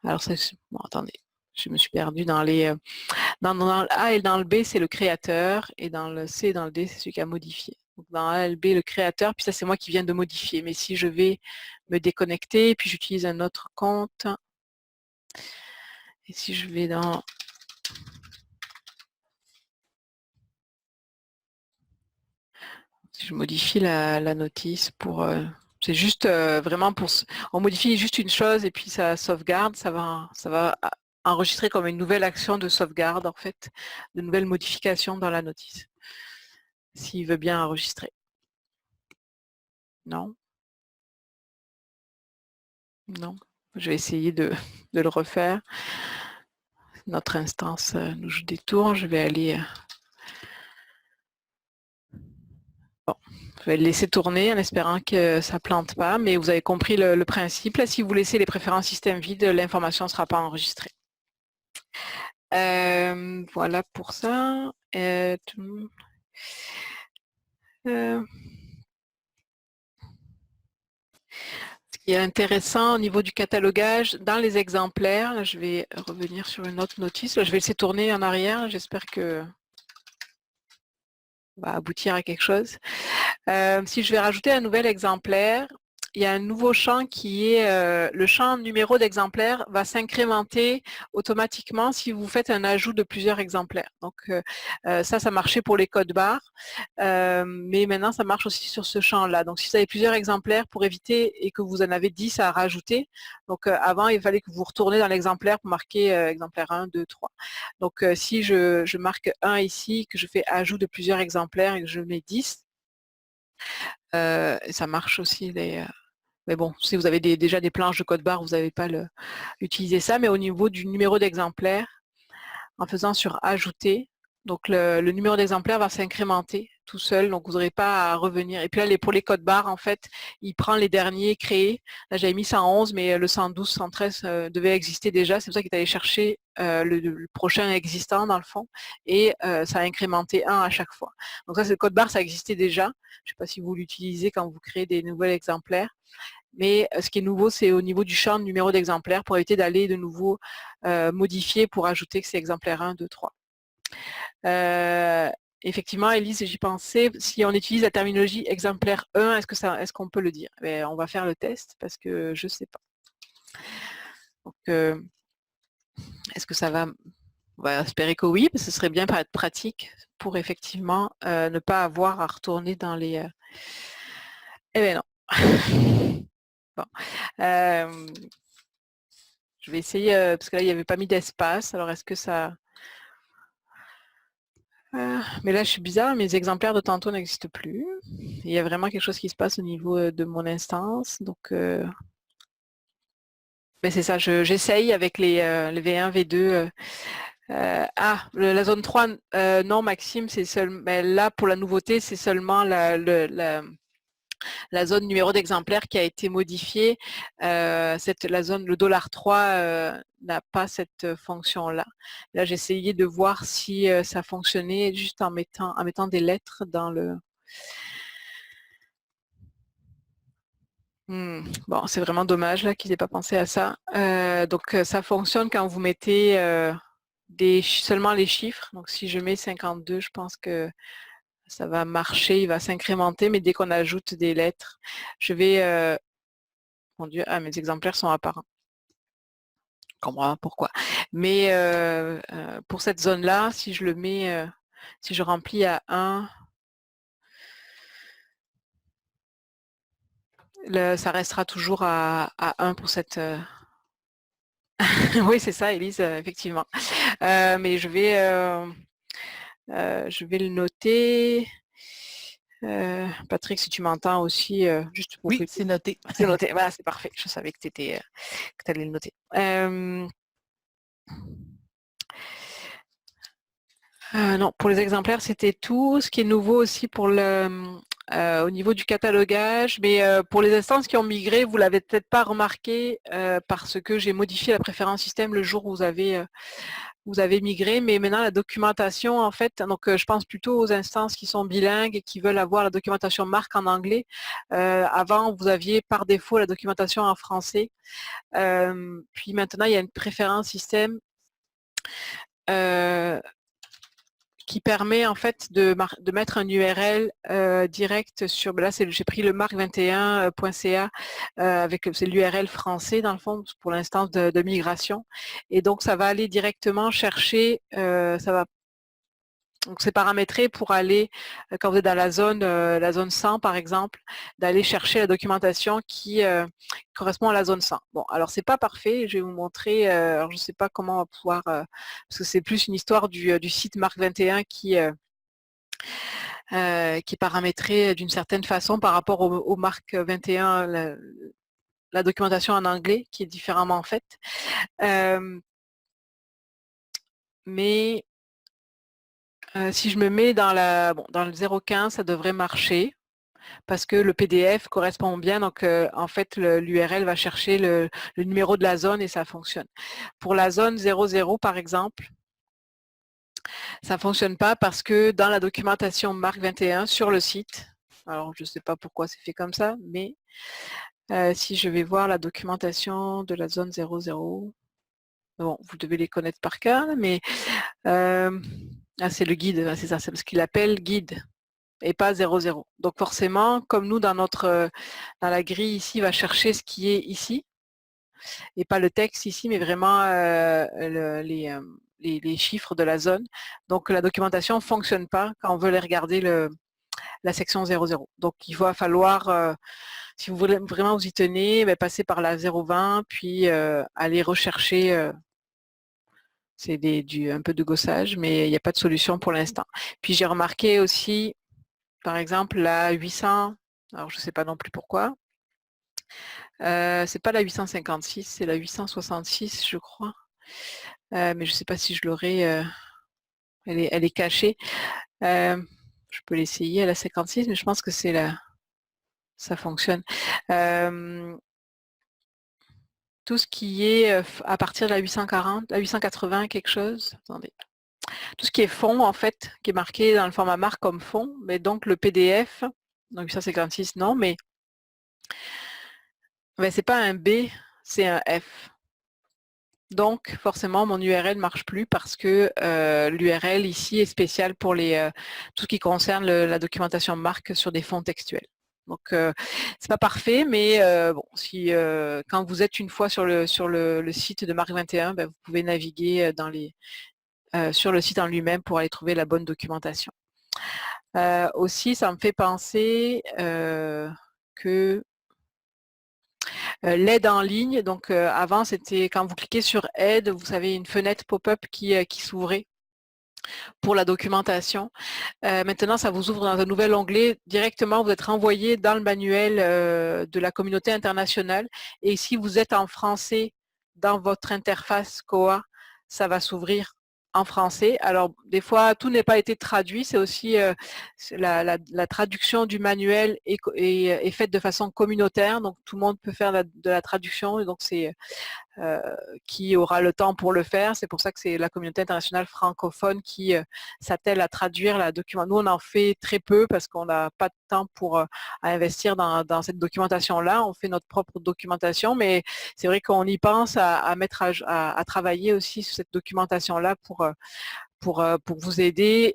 alors ça, bon, attendez, je me suis perdue dans les, dans le A et dans le B, c'est le créateur, et dans le C et dans le D, c'est celui qui a modifié. Donc dans A et le B, le créateur, puis ça, c'est moi qui viens de modifier. Mais si je vais me déconnecter, puis j'utilise un autre compte, et si je vais dans je modifie la notice pour... c'est juste vraiment pour... On modifie juste une chose et puis ça sauvegarde, ça va enregistrer comme une nouvelle action de sauvegarde en fait, de nouvelles modifications dans la notice. S'il veut bien enregistrer. Non. Non. Je vais essayer de le refaire. Notre instance nous joue des tours. Je vais aller... Bon, je vais le laisser tourner en espérant que ça ne plante pas, mais vous avez compris le principe. Là, si vous laissez les préférences système vide, l'information ne sera pas enregistrée. Voilà pour ça. Ce qui est intéressant au niveau du catalogage, dans les exemplaires, là, je vais revenir sur une autre notice. Là, je vais laisser tourner en arrière. J'espère que va aboutir à quelque chose. Si je vais rajouter un nouvel exemplaire, il y a un nouveau champ qui est le champ numéro d'exemplaire va s'incrémenter automatiquement si vous faites un ajout de plusieurs exemplaires. Donc ça marchait pour les codes barres, mais maintenant ça marche aussi sur ce champ-là. Donc si vous avez plusieurs exemplaires, pour éviter et que vous en avez 10 à rajouter, donc avant il fallait que vous retournez dans l'exemplaire pour marquer exemplaire 1, 2, 3. Donc si je marque 1 ici, que je fais ajout de plusieurs exemplaires et que je mets 10, ça marche aussi mais bon, si vous avez déjà des planches de code barre, vous n'avez pas utiliser ça, mais au niveau du numéro d'exemplaire, en faisant sur ajouter, donc le numéro d'exemplaire va s'incrémenter tout seul, donc vous n'aurez pas à revenir. Et puis là, pour les codes barres, en fait, il prend les derniers créés. Là, j'avais mis 111, mais le 112, 113 devait exister déjà. C'est pour ça qu'il est allé chercher le prochain existant, dans le fond, et ça a incrémenté 1 à chaque fois. Donc ça, c'est le code barre, ça existait déjà. Je ne sais pas si vous l'utilisez quand vous créez des nouveaux exemplaires. Mais ce qui est nouveau, c'est au niveau du champ de numéro d'exemplaire pour éviter d'aller de nouveau modifier pour ajouter que c'est exemplaire 1, 2, 3. Effectivement, Elise, j'y pensais, si on utilise la terminologie exemplaire 1, est-ce qu'on peut le dire? On va faire le test parce que je ne sais pas. Donc, est-ce que ça va? On va espérer que oui, parce que ce serait bien pour être pratique pour effectivement ne pas avoir à retourner dans les... Eh bien non. Bon. Je vais essayer, parce que là, il n'y avait pas mis d'espace. Alors, est-ce que ça... mais là, je suis bizarre, mes exemplaires de tantôt n'existent plus. Il y a vraiment quelque chose qui se passe au niveau de mon instance. Donc, mais c'est ça, j'essaye avec les V1, V2. La zone 3, non, Maxime, c'est mais là, pour la nouveauté, c'est seulement la zone numéro d'exemplaire qui a été modifiée. La zone, le $3 n'a pas cette fonction-là. Là, j'ai essayé de voir si ça fonctionnait juste en mettant des lettres dans le... Bon, c'est vraiment dommage là qu'ils n'aient pas pensé à ça. Donc, ça fonctionne quand vous mettez seulement les chiffres. Donc, si je mets 52, je pense que ça va marcher, il va s'incrémenter, mais dès qu'on ajoute des lettres, je vais... mon Dieu, mes exemplaires sont apparents. Je comprends pourquoi. Mais pour cette zone-là, si je le mets, si je remplis à 1, ça restera toujours à 1 pour cette... oui, c'est ça, Élise, effectivement. Mais je vais le noter. Patrick, si tu m'entends aussi, juste pour Oui, que... c'est noté. C'est noté. Voilà, c'est parfait. Je savais que tu allais le noter. Non, pour les exemplaires, c'était tout. Ce qui est nouveau aussi pour au niveau du catalogage, mais pour les instances qui ont migré, vous l'avez peut-être pas remarqué parce que j'ai modifié la préférence système le jour où vous avez migré, mais maintenant la documentation, en fait, donc je pense plutôt aux instances qui sont bilingues et qui veulent avoir la documentation marque en anglais. Avant, vous aviez par défaut la documentation en français. Puis maintenant, il y a une préférence système qui permet en fait de mettre un URL direct sur, là j'ai pris le marc21.ca avec c'est l'URL français dans le fond pour l'instance de migration, et donc ça va aller directement chercher, donc c'est paramétré pour aller, quand vous êtes dans la zone 100 par exemple, d'aller chercher la documentation qui correspond à la zone 100. Bon, alors c'est pas parfait, je vais vous montrer, alors je ne sais pas comment on va pouvoir, parce que c'est plus une histoire du site Marc21 qui est paramétré d'une certaine façon par rapport au Marc 21, la documentation en anglais qui est différemment faite. Mais si je me mets dans le 015, ça devrait marcher parce que le PDF correspond bien. Donc, en fait, l'URL va chercher le numéro de la zone et ça fonctionne. Pour la zone 00, par exemple, ça ne fonctionne pas parce que dans la documentation Marc 21 sur le site, alors je ne sais pas pourquoi c'est fait comme ça, mais si je vais voir la documentation de la zone 00, bon, vous devez les connaître par cœur, mais c'est le guide, c'est ça, c'est ce qu'il appelle guide et pas 00. Donc forcément, comme nous dans la grille ici, il va chercher ce qui est ici et pas le texte ici, mais vraiment les chiffres de la zone. Donc la documentation ne fonctionne pas quand on veut les regarder la section 00. Donc il va falloir, si vous voulez vraiment vous y tenir, passer par la 020, puis aller rechercher. C'est un peu de gossage, mais il n'y a pas de solution pour l'instant. Puis j'ai remarqué aussi, par exemple, la 800, alors je ne sais pas non plus pourquoi, c'est pas la 856, c'est la 866, je crois. Mais je ne sais pas si je l'aurai, elle est cachée. je peux l'essayer à la 56, mais je pense que c'est là. Ça fonctionne. Tout ce qui est à partir de la 840, la 880 quelque chose. Attendez. Tout ce qui est fond, en fait, qui est marqué dans le format marque comme fond, mais donc le PDF, donc 856, non, mais c'est pas un B, c'est un F. Donc, forcément, mon URL ne marche plus parce que l'URL ici est spécial pour tout ce qui concerne la documentation marque sur des fonds textuels. Donc, c'est pas parfait, mais bon, quand vous êtes une fois sur le site de Marque 21, vous pouvez naviguer sur le site en lui-même pour aller trouver la bonne documentation. Aussi, ça me fait penser que l'aide en ligne, donc avant c'était quand vous cliquez sur aide, vous avez une fenêtre pop-up qui s'ouvrait pour la documentation. Maintenant, ça vous ouvre dans un nouvel onglet. Directement, vous êtes renvoyé dans le manuel de la communauté internationale. Et si vous êtes en français dans votre interface COA, ça va s'ouvrir en français. Alors, des fois, tout n'est pas été traduit. C'est aussi la traduction du manuel est faite de façon communautaire. Donc, tout le monde peut faire de la traduction. Et donc, c'est qui aura le temps pour le faire. C'est pour ça que c'est la communauté internationale francophone qui s'attelle à traduire la documentation. Nous, on en fait très peu parce qu'on n'a pas de temps pour investir dans cette documentation-là. On fait notre propre documentation, mais c'est vrai qu'on y pense à travailler aussi sur cette documentation-là pour vous aider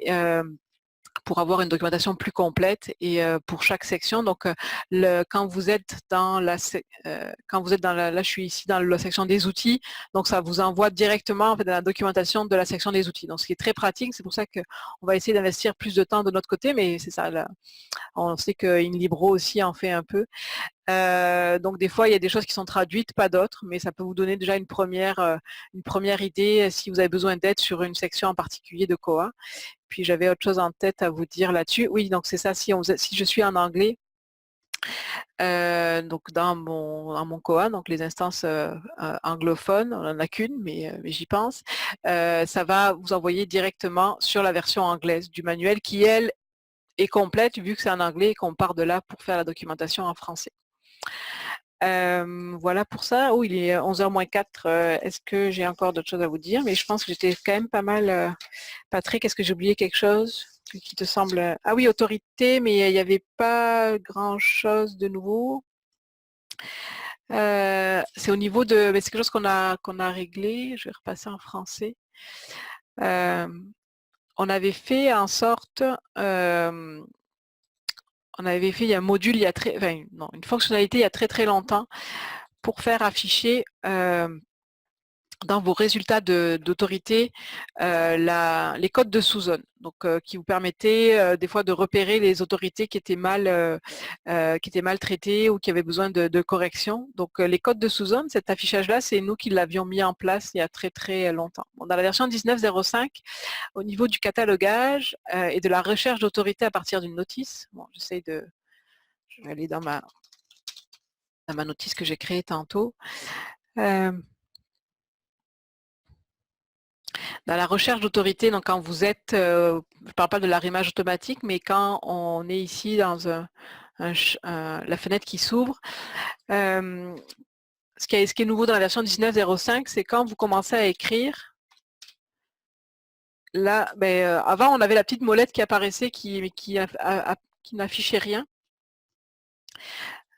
pour avoir une documentation plus complète et pour chaque section. Donc, quand vous êtes dans là, je suis ici dans la section des outils, donc ça vous envoie directement en fait, dans la documentation de la section des outils. Donc, ce qui est très pratique, c'est pour ça qu'on va essayer d'investir plus de temps de notre côté, mais c'est ça, là, on sait que InLibro aussi en fait un peu. Donc des fois, il y a des choses qui sont traduites, pas d'autres, mais ça peut vous donner déjà une première idée si vous avez besoin d'aide sur une section en particulier de COA. Puis j'avais autre chose en tête à vous dire là-dessus. Oui, donc c'est ça, si je suis en anglais, donc dans mon COA, donc les instances anglophones, on n'en a qu'une, mais j'y pense, ça va vous envoyer directement sur la version anglaise du manuel qui, elle, est complète vu que c'est en anglais et qu'on part de là pour faire la documentation en français. Voilà pour ça. Oh, il est 11h moins 4. Est-ce que j'ai encore d'autres choses à vous dire? Mais je pense que j'étais quand même pas mal. Patrick, est-ce que j'ai oublié quelque chose qui te semble... Ah oui, autorité, mais il n'y avait pas grand-chose de nouveau. C'est au niveau de... Mais c'est quelque chose qu'on a réglé. Je vais repasser en français. On avait fait en sorte... on avait fait un module une fonctionnalité il y a très très longtemps pour faire afficher dans vos résultats d'autorité les codes de sous-zone, donc qui vous permettaient des fois de repérer les autorités qui étaient mal traitées ou qui avaient besoin de correction. Donc les codes de sous-zone, cet affichage-là, c'est nous qui l'avions mis en place il y a très très longtemps. Bon, dans la version 19.05, au niveau du catalogage et de la recherche d'autorité à partir d'une notice, bon, je vais aller dans ma notice que j'ai créée tantôt. Dans la recherche d'autorité, donc quand vous êtes, je ne parle pas de l'arrimage automatique, mais quand on est ici dans la fenêtre qui s'ouvre, ce qui est nouveau dans la version 19.05, c'est quand vous commencez à écrire, là, avant on avait la petite molette qui apparaissait qui n'affichait rien.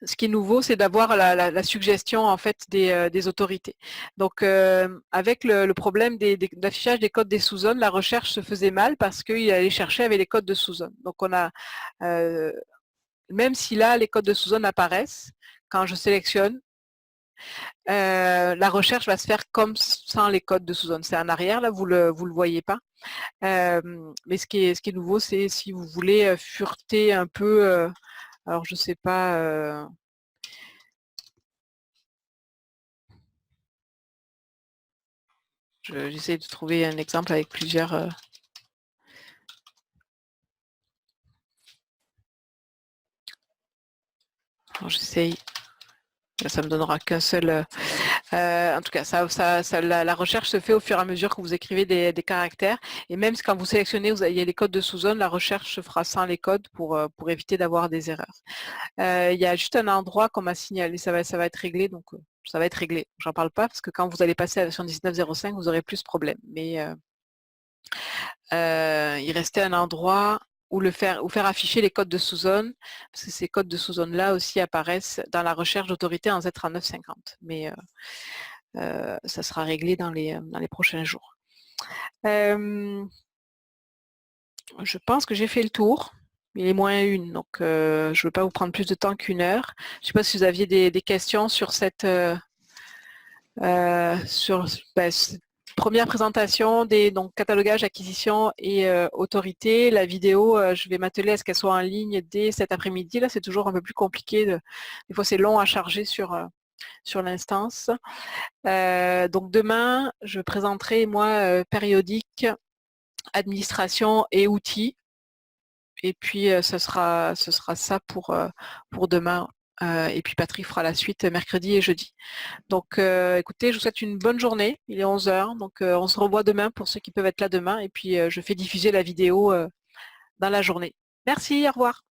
Ce qui est nouveau, c'est d'avoir la suggestion en fait des autorités. Donc, avec le problème d'affichage des codes des sous-zones, la recherche se faisait mal parce qu'il allait chercher avec les codes de sous-zone. Donc, on a, même si là, les codes de sous-zone apparaissent, quand je sélectionne, la recherche va se faire comme sans les codes de sous-zone. C'est en arrière, là, vous le voyez pas. Mais ce qui est nouveau, c'est si vous voulez fureter un peu... alors, je ne sais pas... j'essaie de trouver un exemple avec plusieurs... alors, j'essaye... Ça me donnera qu'un seul. En tout cas, la recherche se fait au fur et à mesure que vous écrivez des caractères. Et même quand vous sélectionnez, il y a les codes de sous-zone, la recherche se fera sans les codes pour éviter d'avoir des erreurs. Il y a juste un endroit qu'on m'a signalé, ça va être réglé, donc ça va être réglé. J'en parle pas parce que quand vous allez passer à la version 19.05, vous aurez plus ce problème. Mais il restait un endroit où faire afficher les codes de sous-zone, parce que ces codes de sous-zone-là aussi apparaissent dans la recherche d'autorité en Z3950. Mais ça sera réglé dans les prochains jours. Je pense que j'ai fait le tour. Il est moins une, donc je ne veux pas vous prendre plus de temps qu'1 heure. Je ne sais pas si vous aviez des questions sur cette première présentation des catalogage, acquisition et autorité. La vidéo, je vais m'atteler à ce qu'elle soit en ligne dès cet après-midi. Là, c'est toujours un peu plus compliqué. Des fois, c'est long à charger sur l'instance. Donc demain, je présenterai, moi, périodique, administration et outils. Et puis, ce sera ça pour demain. Et puis, Patrick fera la suite mercredi et jeudi. Donc, écoutez, je vous souhaite une bonne journée. Il est 11 heures. Donc, on se revoit demain pour ceux qui peuvent être là demain. Et puis, je fais diffuser la vidéo dans la journée. Merci, au revoir.